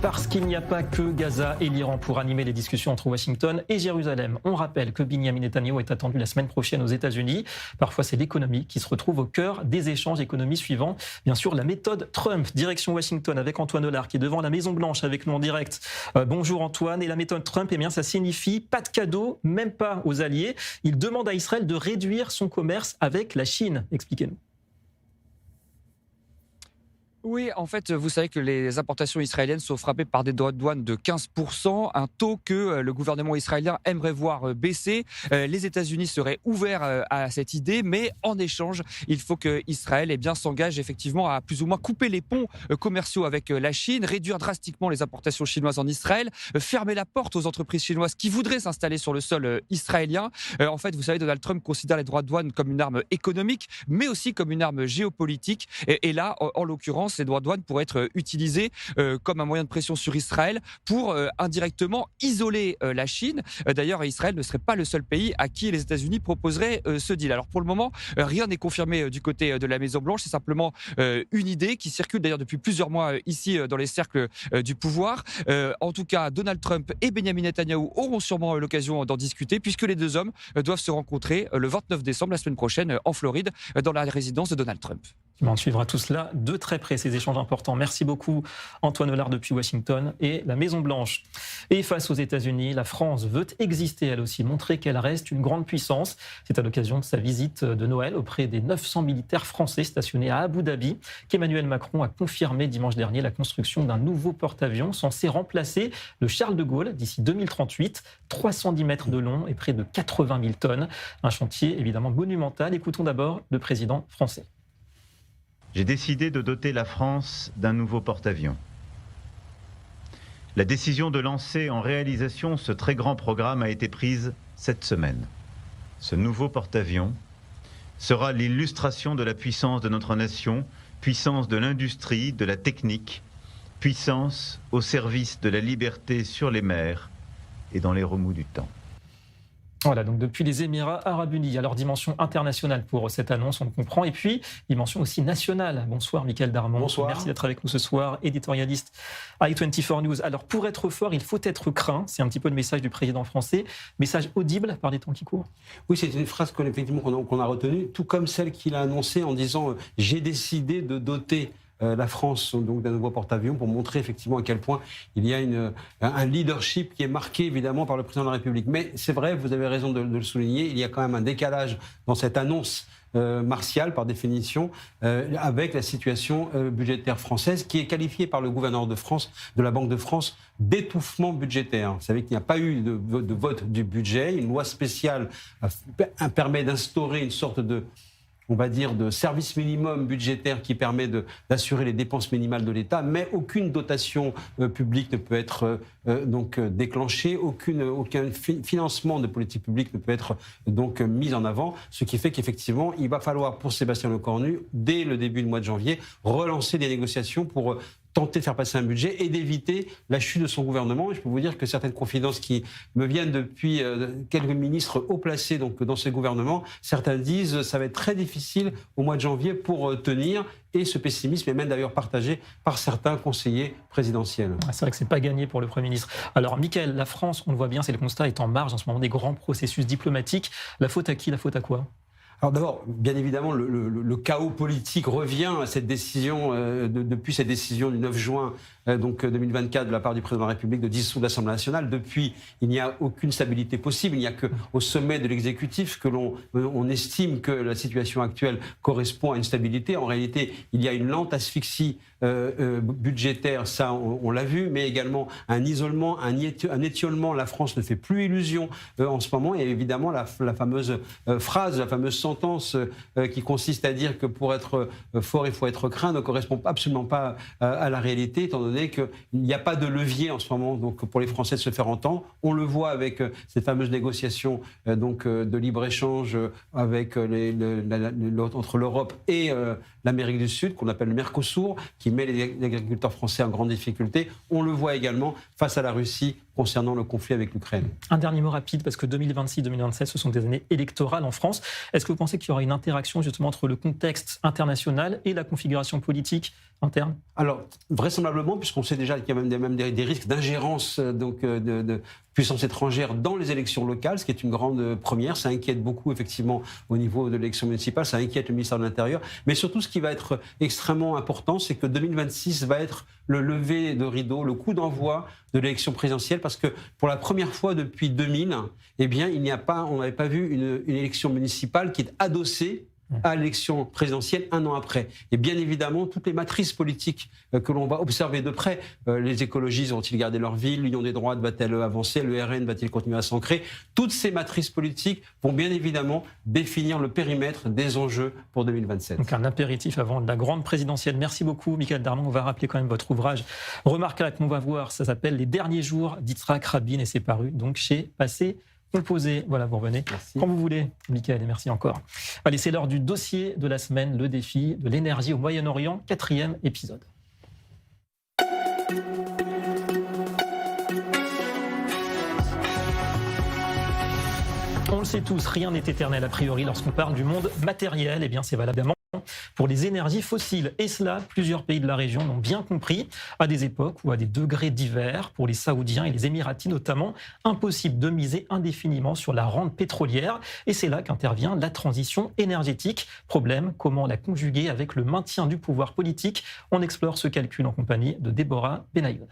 S1: Parce qu'il n'y a pas que Gaza et l'Iran pour animer les discussions entre Washington et Jérusalem. On rappelle que Binyamin Netanyahou est attendu la semaine prochaine aux États-Unis. Parfois, c'est l'économie qui se retrouve au cœur des échanges économiques suivants. Bien sûr, la méthode Trump, direction Washington avec Antoine Hollard qui est devant la Maison-Blanche avec nous en direct. Bonjour Antoine. Et la méthode Trump, eh bien, ça signifie pas de cadeaux, même pas aux alliés. Il demande à Israël de réduire son commerce avec la Chine. Expliquez-nous.
S11: Oui, en fait, vous savez que les importations israéliennes sont frappées par des droits de douane de 15%, un taux que le gouvernement israélien aimerait voir baisser. Les États-Unis seraient ouverts à cette idée, mais en échange, il faut qu'Israël s'engage effectivement à plus ou moins couper les ponts commerciaux avec la Chine, réduire drastiquement les importations chinoises en Israël, fermer la porte aux entreprises chinoises qui voudraient s'installer sur le sol israélien. En fait, vous savez, Donald Trump considère les droits de douane comme une arme économique, mais aussi comme une arme géopolitique. Et là, en l'occurrence, ces droits de douane pourraient être utilisés comme un moyen de pression sur Israël pour indirectement isoler la Chine. D'ailleurs, Israël ne serait pas le seul pays à qui les États-Unis proposeraient ce deal. Alors pour le moment, rien n'est confirmé du côté de la Maison-Blanche. C'est simplement une idée qui circule d'ailleurs depuis plusieurs mois ici dans les cercles du pouvoir. En tout cas, Donald Trump et Benjamin Netanyahou auront sûrement l'occasion d'en discuter puisque les deux hommes doivent se rencontrer le 29 décembre, la semaine prochaine, en Floride, dans la résidence de Donald Trump.
S1: On suivra tout cela de très près, ces échanges importants. Merci beaucoup Antoine Hollard depuis Washington et la Maison-Blanche. Et face aux États-Unis, la France veut exister elle aussi, montrer qu'elle reste une grande puissance. C'est à l'occasion de sa visite de Noël auprès des 900 militaires français stationnés à Abu Dhabi qu'Emmanuel Macron a confirmé dimanche dernier la construction d'un nouveau porte-avions censé remplacer le Charles de Gaulle d'ici 2038, 310 mètres de long et près de 80 000 tonnes. Un chantier évidemment monumental. Écoutons d'abord le président français.
S12: J'ai décidé de doter la France d'un nouveau porte-avions. La décision de lancer en réalisation ce très grand programme a été prise cette semaine. Ce nouveau porte-avions sera l'illustration de la puissance de notre nation, puissance de l'industrie, de la technique, puissance au service de la liberté sur les mers et dans les remous du temps.
S1: Voilà, donc depuis les Émirats Arabes Unis, alors dimension internationale pour cette annonce, on le comprend, et puis dimension aussi nationale. Bonsoir Mickaël Darmon.
S13: Bonsoir.
S1: Merci d'être avec nous ce soir, éditorialiste à i24 News. Alors pour être fort, il faut être craint, c'est un petit peu le message du président français, message audible par des temps qui courent.
S13: Oui, c'est une phrase qu'on a retenue, tout comme celle qu'il a annoncée en disant « j'ai décidé de doter » la France donc d'un nouveau porte-avions pour montrer effectivement à quel point il y a un leadership qui est marqué évidemment par le président de la République. Mais c'est vrai, vous avez raison de le souligner, il y a quand même un décalage dans cette annonce martiale par définition avec la situation budgétaire française qui est qualifiée par le gouverneur de France, de la Banque de France, d'étouffement budgétaire. Vous savez qu'il n'y a pas eu de vote du budget, une loi spéciale permet d'instaurer une sorte de service minimum budgétaire qui permet d'assurer les dépenses minimales de l'État, mais aucune dotation publique ne peut être déclenchée, aucun financement de politique publique ne peut être mis en avant, ce qui fait qu'effectivement, il va falloir pour Sébastien Lecornu, dès le début du mois de janvier, relancer des négociations pour tenter de faire passer un budget et d'éviter la chute de son gouvernement. Et je peux vous dire que certaines confidences qui me viennent depuis quelques ministres haut placés dans ce gouvernement, certains disent que ça va être très difficile au mois de janvier pour tenir. Et ce pessimisme est même d'ailleurs partagé par certains conseillers présidentiels.
S1: C'est vrai que c'est pas gagné pour le Premier ministre. Alors, Mickaël, la France, on le voit bien, c'est le constat, est en marge en ce moment des grands processus diplomatiques. La faute à qui? La faute à quoi?
S13: Alors d'abord, bien évidemment, le chaos politique revient à cette décision, depuis cette décision du 9 juin 2024 de la part du président de la République de dissoudre l'Assemblée nationale. Depuis, il n'y a aucune stabilité possible. Il n'y a qu'au sommet de l'exécutif que l'on estime que la situation actuelle correspond à une stabilité. En réalité, il y a une lente asphyxie budgétaire, ça on l'a vu, mais également un isolement, un étiolement. La France ne fait plus illusion en ce moment. Et évidemment, la fameuse phrase, la fameuse sentence qui consiste à dire que pour être fort, il faut être craint, ne correspond absolument pas à la réalité, étant donné qu'il n'y a pas de levier en ce moment pour les Français de se faire entendre. On le voit avec ces fameuses négociations de libre-échange avec entre l'Europe et l'Amérique du Sud, qu'on appelle le Mercosur, qui met les agriculteurs français en grande difficulté. On le voit également face à la Russie concernant le conflit avec l'Ukraine.
S1: Un dernier mot rapide, parce que 2026-2027, ce sont des années électorales en France. Est-ce que vous pensez qu'il y aura une interaction justement entre le contexte international et la configuration politique interne?
S13: Alors, vraisemblablement, puisqu'on sait déjà qu'il y a même des risques d'ingérence de puissance étrangère dans les élections locales, ce qui est une grande première. Ça inquiète beaucoup, effectivement, au niveau de l'élection municipale. Ça inquiète le ministère de l'Intérieur. Mais surtout, ce qui va être extrêmement important, c'est que 2026 va être le lever de rideau, le coup d'envoi de l'élection présidentielle, parce que pour la première fois depuis 2000, on n'avait pas vu une élection municipale qui est adossée à l'élection présidentielle un an après. Et bien évidemment, toutes les matrices politiques que l'on va observer de près, les écologistes vont-ils garder leur ville, l'Union des droites va-t-elle avancer, le RN va-t-il continuer à s'ancrer, toutes ces matrices politiques vont bien évidemment définir le périmètre des enjeux pour 2027.
S1: Donc un apéritif avant la grande présidentielle. Merci beaucoup, Michael Darmon. On va rappeler quand même votre ouvrage remarquable qu'on va voir. Ça s'appelle Les derniers jours d'Yitzhak Rabin et c'est paru donc chez Passé Composé. Voilà, vous revenez quand vous voulez, Michael, et merci encore. Allez, c'est l'heure du dossier de la semaine, le défi de l'énergie au Moyen-Orient, 4e épisode. On le sait tous, rien n'est éternel a priori lorsqu'on parle du monde matériel. Eh bien, c'est valablement pour les énergies fossiles. Et cela, plusieurs pays de la région l'ont bien compris, à des époques ou à des degrés divers. Pour les Saoudiens et les Émiratis notamment, impossible de miser indéfiniment sur la rente pétrolière. Et c'est là qu'intervient la transition énergétique. Problème, comment la conjuguer avec le maintien du pouvoir politique? On explore ce calcul en compagnie de Déborah Benayoun.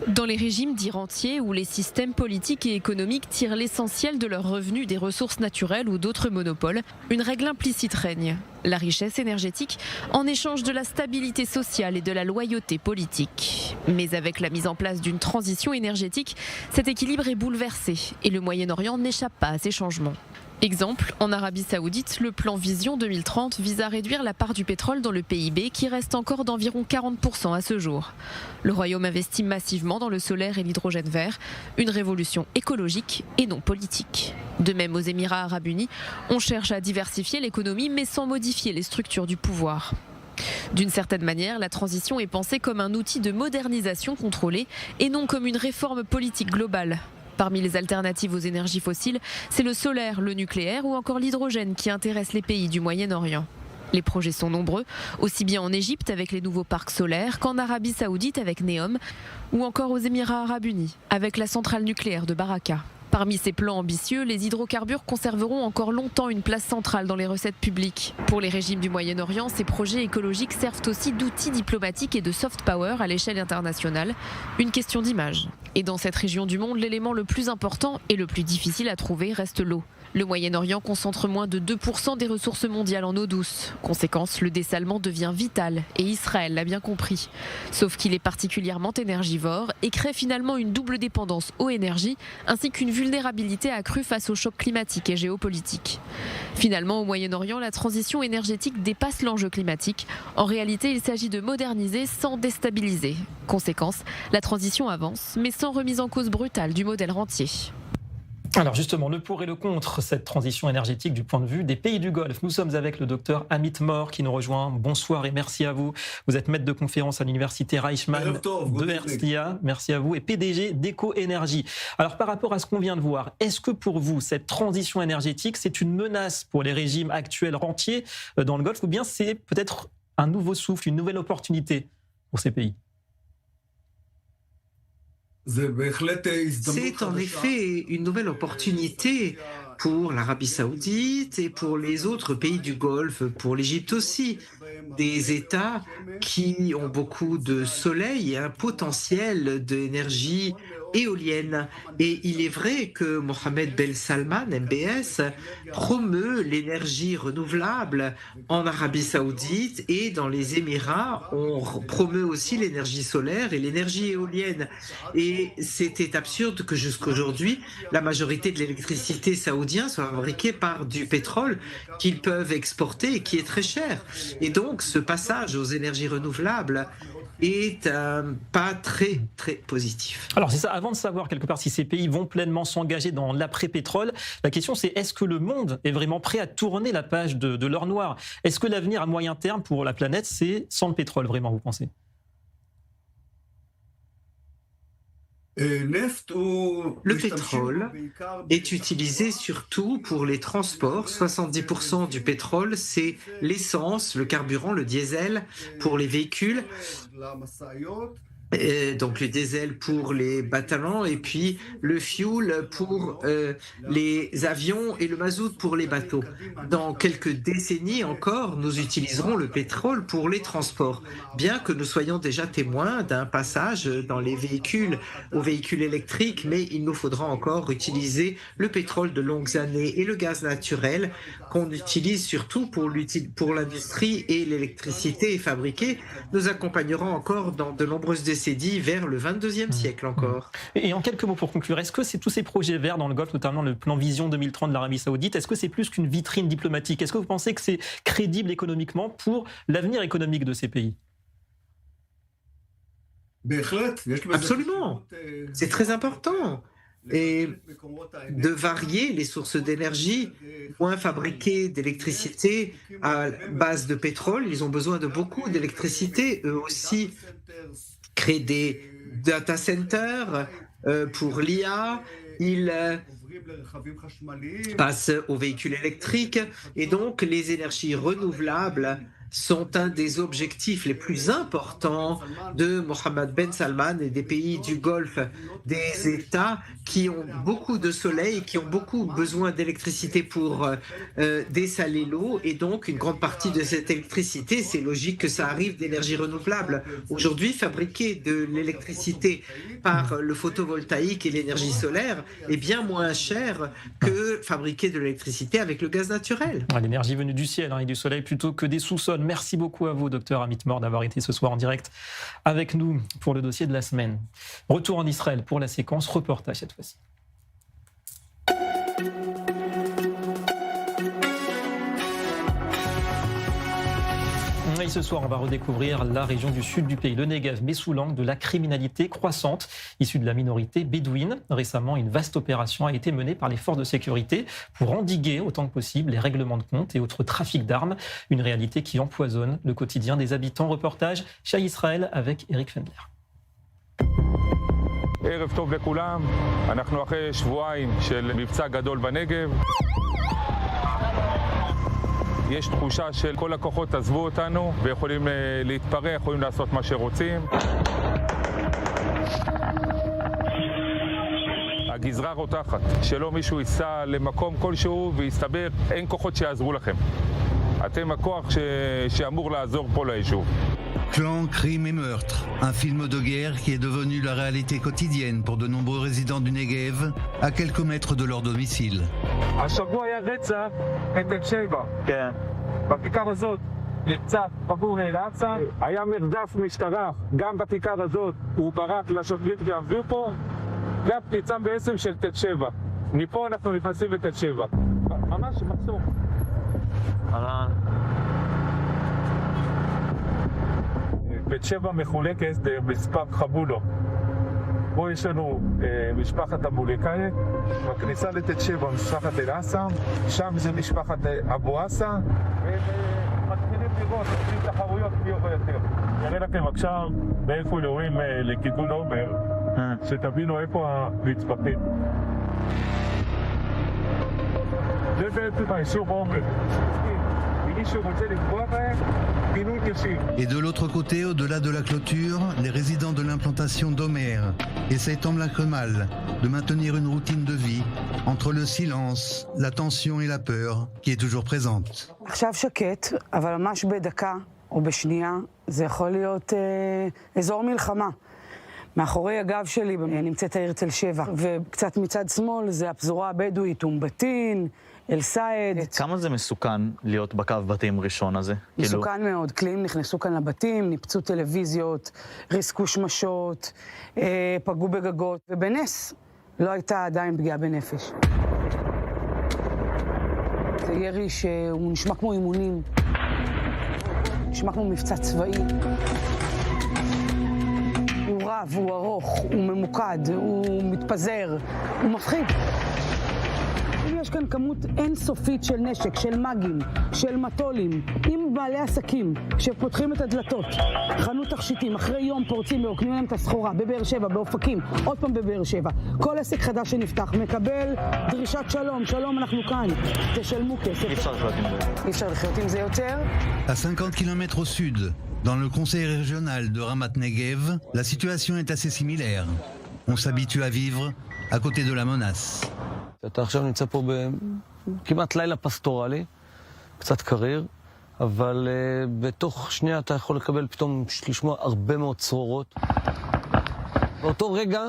S5: Dans les régimes dits rentiers, où les systèmes politiques et économiques tirent l'essentiel de leurs revenus des ressources naturelles ou d'autres monopoles, une règle implicite règne: la richesse énergétique en échange de la stabilité sociale et de la loyauté politique. Mais avec la mise en place d'une transition énergétique, cet équilibre est bouleversé et le Moyen-Orient n'échappe pas à ces changements. Exemple, en Arabie Saoudite, le plan Vision 2030 vise à réduire la part du pétrole dans le PIB qui reste encore d'environ 40% à ce jour. Le Royaume investit massivement dans le solaire et l'hydrogène vert, une révolution écologique et non politique. De même, aux Émirats arabes unis, on cherche à diversifier l'économie mais sans modifier les structures du pouvoir. D'une certaine manière, la transition est pensée comme un outil de modernisation contrôlée et non comme une réforme politique globale. Parmi les alternatives aux énergies fossiles, c'est le solaire, le nucléaire ou encore l'hydrogène qui intéressent les pays du Moyen-Orient. Les projets sont nombreux, aussi bien en Égypte avec les nouveaux parcs solaires qu'en Arabie Saoudite avec Neom ou encore aux Émirats arabes unis avec la centrale nucléaire de Baraka. Parmi ces plans ambitieux, les hydrocarbures conserveront encore longtemps une place centrale dans les recettes publiques. Pour les régimes du Moyen-Orient, ces projets écologiques servent aussi d'outils diplomatiques et de soft power à l'échelle internationale, une question d'image. Et dans cette région du monde, l'élément le plus important et le plus difficile à trouver reste l'eau. Le Moyen-Orient concentre moins de 2% des ressources mondiales en eau douce. Conséquence, le dessalement devient vital et Israël l'a bien compris. Sauf qu'il est particulièrement énergivore et crée finalement une double dépendance aux énergies ainsi qu'une vulnérabilité accrue face aux chocs climatiques et géopolitiques. Finalement, au Moyen-Orient, la transition énergétique dépasse l'enjeu climatique. En réalité, il s'agit de moderniser sans déstabiliser. Conséquence, la transition avance, mais sans remise en cause brutale du modèle rentier.
S1: Alors justement, le pour et le contre cette transition énergétique du point de vue des pays du Golfe. Nous sommes avec le docteur Amit Mor qui nous rejoint. Bonsoir et merci à vous. Vous êtes maître de conférence à l'université Reichmann de Herzliya. Merci à vous et PDG d'EcoEnergy. Alors par rapport à ce qu'on vient de voir, est-ce que pour vous cette transition énergétique c'est une menace pour les régimes actuels rentiers dans le Golfe ou bien c'est peut-être un nouveau souffle, une nouvelle opportunité pour ces pays ?
S4: C'est en effet une nouvelle opportunité pour l'Arabie Saoudite et pour les autres pays du Golfe, pour l'Égypte aussi. Des États qui ont beaucoup de soleil et un potentiel d'énergie éolienne. Et il est vrai que Mohammed Ben Salman, MBS, promeut l'énergie renouvelable en Arabie Saoudite et dans les Émirats, on promeut aussi l'énergie solaire et l'énergie éolienne. Et c'était absurde que jusqu'aujourd'hui, la majorité de l'électricité saoudienne soit fabriquée par du pétrole qu'ils peuvent exporter et qui est très cher. Et donc, ce passage aux énergies renouvelables est un pas très, très positif.
S1: Alors c'est ça, avant de savoir quelque part si ces pays vont pleinement s'engager dans l'après-pétrole, la question c'est est-ce que le monde est vraiment prêt à tourner la page de l'or noir? Est-ce que l'avenir à moyen terme pour la planète, c'est sans le pétrole vraiment, vous pensez?
S4: Le pétrole est utilisé surtout pour les transports. 70% du pétrole, c'est l'essence, le carburant, le diesel pour les véhicules. Donc le diesel pour les bâtiments et puis le fuel pour les avions et le mazout pour les bateaux. Dans quelques décennies encore, nous utiliserons le pétrole pour les transports, bien que nous soyons déjà témoins d'un passage dans les véhicules aux véhicules électriques, mais il nous faudra encore utiliser le pétrole de longues années et le gaz naturel qu'on utilise surtout pour l'industrie et l'électricité est fabriquée. Nous accompagnerons encore dans de nombreuses décennies vers le 22e siècle encore.
S1: Et en quelques mots pour conclure, est-ce que c'est tous ces projets verts dans le Golfe, notamment le plan Vision 2030 de l'Arabie Saoudite, est-ce que c'est plus qu'une vitrine diplomatique? Est-ce que vous pensez que c'est crédible économiquement pour l'avenir économique de ces pays?
S4: Absolument, c'est très important. Et de varier les sources d'énergie, moins fabriquer d'électricité à base de pétrole. Ils ont besoin de beaucoup d'électricité, eux aussi. Créer des data centers pour l'IA. Ils passent aux véhicules électriques. Et donc, les énergies renouvelables sont un des objectifs les plus importants de Mohammed Ben Salman et des pays du Golfe, des États qui ont beaucoup de soleil, qui ont beaucoup besoin d'électricité pour dessaler l'eau. Et donc, une grande partie de cette électricité, c'est logique que ça arrive d'énergie renouvelable. Aujourd'hui, fabriquer de l'électricité par le photovoltaïque et l'énergie solaire est bien moins cher que fabriquer de l'électricité avec le gaz naturel.
S1: L'énergie venue du ciel et du soleil plutôt que des sous-sols. Merci beaucoup à vous, docteur Amit Mor, d'avoir été ce soir en direct avec nous pour le dossier de la semaine. Retour en Israël pour la séquence reportage cette fois-ci. Et ce soir, on va redécouvrir la région du sud du pays, le Negev, mais sous l'angle de la criminalité croissante issue de la minorité bédouine. Récemment, une vaste opération a été menée par les forces de sécurité pour endiguer autant que possible les règlements de compte et autres trafics d'armes, une réalité qui empoisonne le quotidien des habitants. Reportage chez Israël avec Eric Fendler.
S14: ערב טוב לכולם, אנחנו אחרי שבועיים של מבצע גדול בנגב. יש תחושה של כל הכוחות עזבו אותנו ויכולים להתפרע, יכולים לעשות מה שרוצים. הגזרה רותחת, שלא מישהו ייסע למקום כלשהו ויסתבר, אין כוחות שיעזרו לכם. אתם הכוח שאמור לעזור פה ליישוב.
S15: Clan, crime et meurtre, un film de guerre qui est devenu la réalité quotidienne pour de nombreux résidents du Negev, à quelques mètres de leur domicile.
S14: השבוע היה רצח בתל שבע. כן. בכיכר הזאת נרצח בחור נאלצה. היה מרדף משטרה, גם בכיכר הזאת. הוא ברח לשוטרים שעמדו פה, גם פריצה בעצם של תל שבע. מפה אנחנו נכנסים לתל שבע. ממש מחסור. בית שבע מחולקת במספר חבולות. פה יש לנו משפחת המולקאי, בכניסה לתת שבע משפחת אל-אסא, שם זה משפחת אבו אסא, ומתחילים לראות, מתחילים תחרויות מי יוכל יותר. נראה לכם עכשיו באיפה להורים לכיוון עומר, שתבינו איפה הנצפחים. זה בעצם היישוב עומר.
S15: Et de l'autre côté, au-delà de la clôture, les résidents de l'implantation d'Omer essaient tant bien que mal de maintenir une routine de vie entre le silence, la tension et la peur qui est toujours présente.
S16: עכשיו שקט, אבל ממש בדקה או בשנייה זה יכול להיות אזור מלחמה. מאחורי הגב שלי נמצאת העיר תל שבע, וקצת מצד שמאל זה הפזורה הבדואית, אום בטין, אל-סייד.
S17: כמה זה מסוכן להיות בקו בתים ראשון הזה?
S16: מסוכן מאוד. כלים נכנסו כאן לבתים, ניפצו טלוויזיות, ריסקו שמשות, פגעו בגגות, ובנס לא הייתה עדיין פגיעה בנפש. זה ירי שהוא נשמע כמו אימונים, נשמע כמו מבצע צבאי. הוא רב, הוא ארוך, הוא ממוקד, הוא מתפזר, הוא מפחיד. יש כאן כמות אינסופית של נשק, של מגים, של מטולים, עם בעלי עסקים שפותחים את הדלתות, חנות תכשיטים, אחרי יום פורצים ועוקנים להם את הסחורה, בבאר שבע, באופקים, עוד פעם בבאר שבע. כל עסק חדש שנפתח מקבל דרישת שלום, שלום אנחנו כאן, תשלמו כסף. אי אפשר לחיות עם זה יותר.
S15: À 50 km au sud Dans le conseil régional de Ramat Negev, la situation est assez similaire. On s'habitue à vivre à côté de la menace.
S18: אתה עכשיו נמצא פה בכמעט לילה פסטורלי, קצת קריר, אבל בתוך שנייה אתה יכול לקבל פתאום לשמוע הרבה מאוד צרורות. באותו רגע,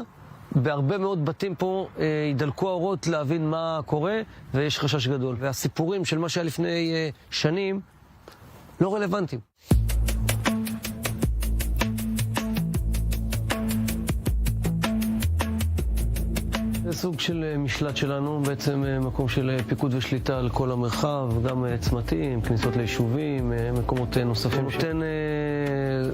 S18: בהרבה מאוד בתים פה ידלקו האורות להבין מה קורה, ויש חשש גדול. והסיפורים של מה שהיה לפני שנים לא רלוונטיים. זה סוג של משלט שלנו, בעצם מקום של פיקוד ושליטה על כל המרחב, גם צמתים, כניסות ליישובים, מקומות נוספים. נותן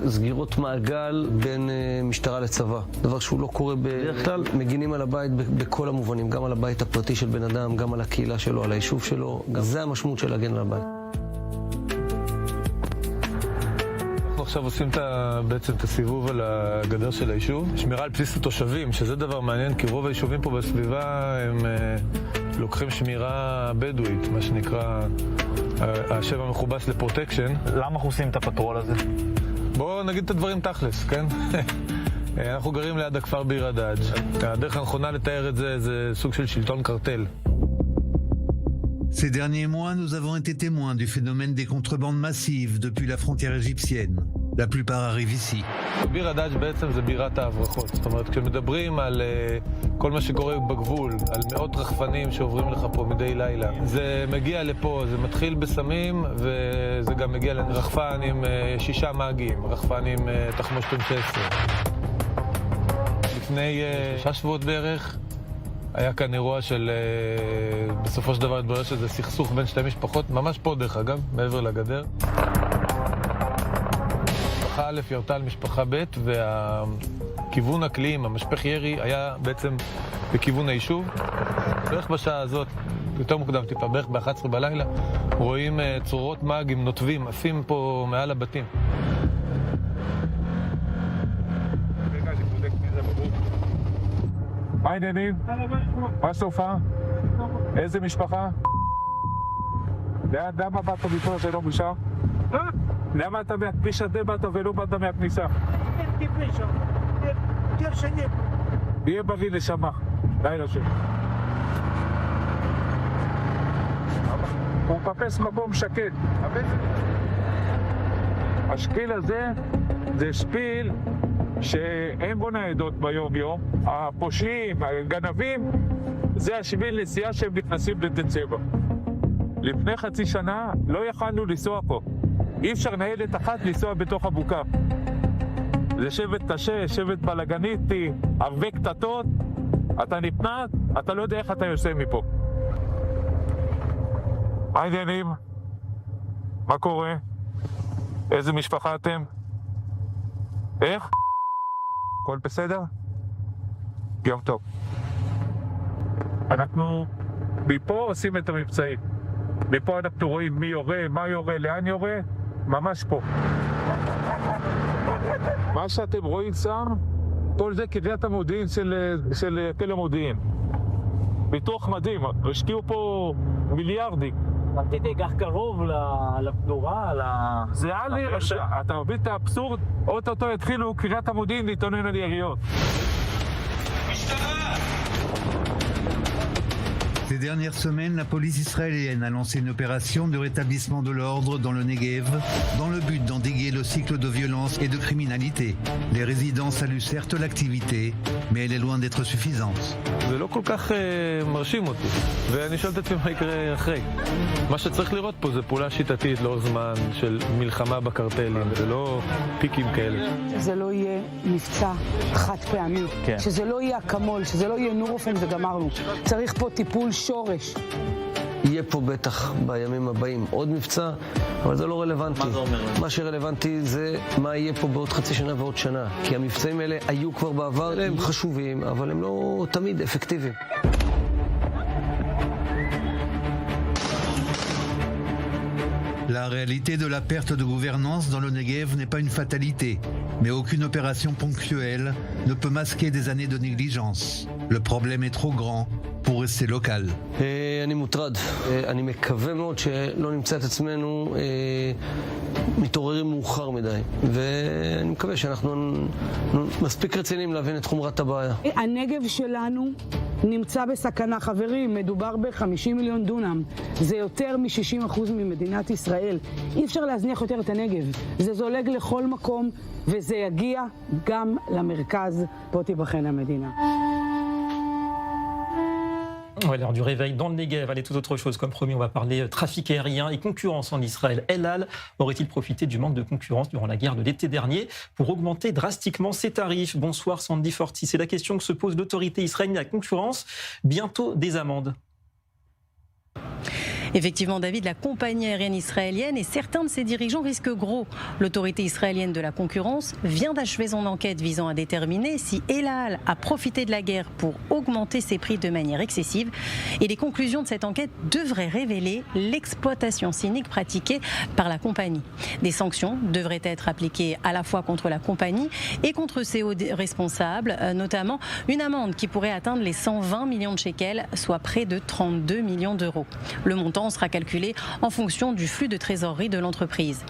S18: סגירות מעגל בין משטרה לצבא. דבר שהוא לא קורה בדרך כלל. מגינים על הבית בכל המובנים, גם על הבית הפרטי של בן אדם, גם על הקהילה שלו, על היישוב שלו. זה המשמעות של להגן על הבית.
S14: עכשיו עושים בעצם את הסיבוב על הגדר של היישוב. שמירה על בסיס התושבים, שזה דבר מעניין, כי רוב היישובים פה בסביבה הם לוקחים שמירה בדואית, מה שנקרא השם המכובס לפרוטקשן.
S17: למה אנחנו עושים את הפטרול הזה?
S14: בואו נגיד את הדברים תכלס, כן? אנחנו גרים ליד הכפר ביר הדאג'. הדרך הנכונה לתאר את זה, זה סוג של שלטון קרטל.
S15: Ces derniers mois, nous avons été témoins du phénomène des contrebandes massives depuis la frontière égyptienne. La plupart arrivent ici.
S14: ביר הדאג' בעצם זה בירת ההברחות. זאת אומרת, כשמדברים על כל מה שקורה בגבול, על מאות רחפנים שעוברים לך פה מדי לילה, זה מגיע לפה, זה מתחיל בסמים, וזה גם מגיע לרחפן עם 6 מאגים, רחפן עם תחמושת M16. לפני 6 שבועות בערך, היה כאן אירוע של, בסופו של דבר התברר שזה סכסוך בין 2 משפחות, ממש פה דרך אגב, מעבר לגדר. משפחה א' ירתה על משפחה ב', והכיוון הקלעים, המשפך ירי, היה בעצם בכיוון היישוב. בערך בשעה הזאת, יותר מוקדם טיפה, בערך ב-11 בלילה, רואים צרורות מאגים נוטבים, עפים פה מעל הבתים. מה העניינים? מה סופה? איזה משפחה? למה באת מפה שלא משם? למה אתה מהכביש הזה באת ולא באת מהכניסה? יהיה בריא לשמה, לילה שלי. הוא מחפש מקום שקט. השפיל הזה זה שפיל שאין בו ניידות ביום יום, הפושעים, הגנבים, זה השביל נסיעה שהם נכנסים לדצמבר. לפני חצי שנה לא יכלנו לנסוע פה. אי אפשר ניידת אחת לנסוע בתוך הבוקה. זה שבט קשה, שבט בלגניסטי, ערבי קטטות, אתה נפנס, אתה לא יודע איך אתה יוצא מפה. מה העניינים? מה קורה? איזה משפחה אתם? איך? הכל בסדר? יום טוב. אנחנו מפה עושים את המבצעים. מפה אנחנו רואים מי יורה, מה יורה, לאן יורה, ממש פה. מה שאתם רואים שם, כל זה קריית המודיעין של תל המודיעין. ביטוח מדהים, השקיעו פה מיליארדים.
S17: רציתי כך קרוב לפנורה,
S14: זה היה לי, אתה מבין את האבסורד? אוטוטו התחילו קריית המודיעין להתעונן על יריות.
S15: Ces dernières semaines, la police israélienne a lancé une opération de rétablissement de l'ordre dans le Negev, dans le but d'endiguer le cycle de violence et de criminalité. Les résidents saluent certes l'activité, mais elle est loin d'être suffisante.
S14: זה לא כל כך מרשים אותי, ואני שואל את עצמי מה יקרה אחרי. מה שצריך לראות פה זה פעולה שיטתית לאור זמן של מלחמה בקרטלים, זה לא פיקים כאלה.
S16: שזה לא יהיה מבצע חד פעמי, שזה לא יהיה אקמול, שזה לא יהיה נורופן וגמרנו. צריך פה טיפול שורש.
S18: יהיה פה בטח בימים הבאים עוד מבצע, אבל זה לא רלוונטי.
S17: מה זה אומר?
S18: מה שרלוונטי זה מה יהיה פה בעוד חצי שנה ועוד שנה. כי המבצעים האלה היו כבר בעבר, הם חשובים, אבל הם לא תמיד אפקטיביים.
S15: La réalité de la perte de gouvernance dans le Negev n'est pas une fatalité, mais aucune opération ponctuelle ne peut masquer des années de négligence. Le problème est trop grand pour rester local.
S18: אני מוטרד. אני מקווה מאוד שלא נמצא את עצמנו מתעוררים מאוחר מדי. ואני מקווה שאנחנו מספיק רציניים להבין את חומרת הבעיה.
S16: הנגב שלנו נמצא בסכנה. חברים, מדובר ב-50 מיליון דונם. זה יותר מ-60% ממדינת ישראל. אי אפשר להזניח יותר את הנגב. זה זולג לכל מקום, וזה יגיע גם למרכז. פה תיבחן המדינה.
S1: Ouais, l'heure du réveil dans le Negev, allez, toute autre chose. Comme promis, on va parler trafic aérien et concurrence en Israël. El Al aurait-il profité du manque de concurrence durant la guerre de l'été dernier pour augmenter drastiquement ses tarifs? Bonsoir Sandy Forti, c'est la question que se pose l'autorité israélienne. La concurrence, bientôt des amendes.
S19: Effectivement, David, la compagnie aérienne israélienne et certains de ses dirigeants risquent gros. L'autorité israélienne de la concurrence vient d'achever son enquête visant à déterminer si El Al a profité de la guerre pour augmenter ses prix de manière excessive. Et les conclusions de cette enquête devraient révéler l'exploitation cynique pratiquée par la compagnie. Des sanctions devraient être appliquées à la fois contre la compagnie et contre ses hauts responsables, notamment une amende qui pourrait atteindre les 120 millions de shekels, soit près de 32 millions d'euros. Le montant sera calculé en fonction du flux de trésorerie de l'entreprise.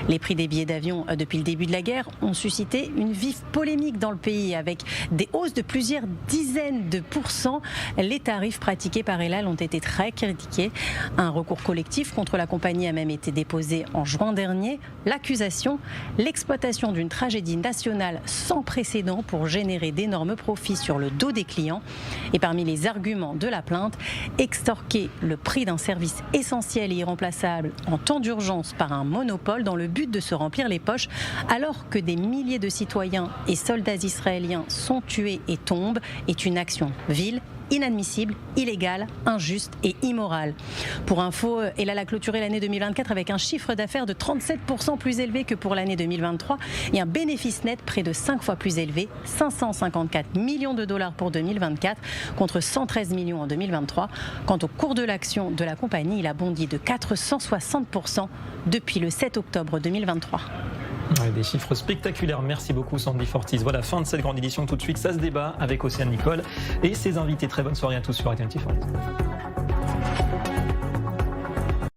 S19: Les prix des billets d'avion depuis le début de la guerre ont suscité une vive polémique dans le pays avec des hausses de plusieurs dizaines de pourcents. Les tarifs pratiqués par El Al ont été très critiqués. Un recours collectif contre la compagnie a même été déposé en juin dernier. L'accusation, l'exploitation d'une tragédie nationale sans précédent pour générer d'énormes profits sur le dos des clients. Et parmi les arguments de la plainte, extorquer le prix d'un service essentiel et irremplaçable en temps d'urgence par un monopole dans le but de se remplir les poches alors que des milliers de citoyens et soldats israéliens sont tués et tombent est une action vile, inadmissible, illégale, injuste et immorale. Pour info, El Al a clôturé l'année 2024 avec un chiffre d'affaires de 37% plus élevé que pour l'année 2023 et un bénéfice net près de 5 fois plus élevé, 554 millions de dollars pour 2024 contre 113 millions en 2023. Quant au cours de l'action de la compagnie, il a bondi de 460% depuis le 7 octobre 2023.
S1: Ouais, des chiffres spectaculaires. Merci beaucoup Sandy Fortis. Voilà, fin de cette grande édition. Tout de suite, ça se débat avec Océane Nicole et ses invités. Très bonne soirée à tous sur Alternative.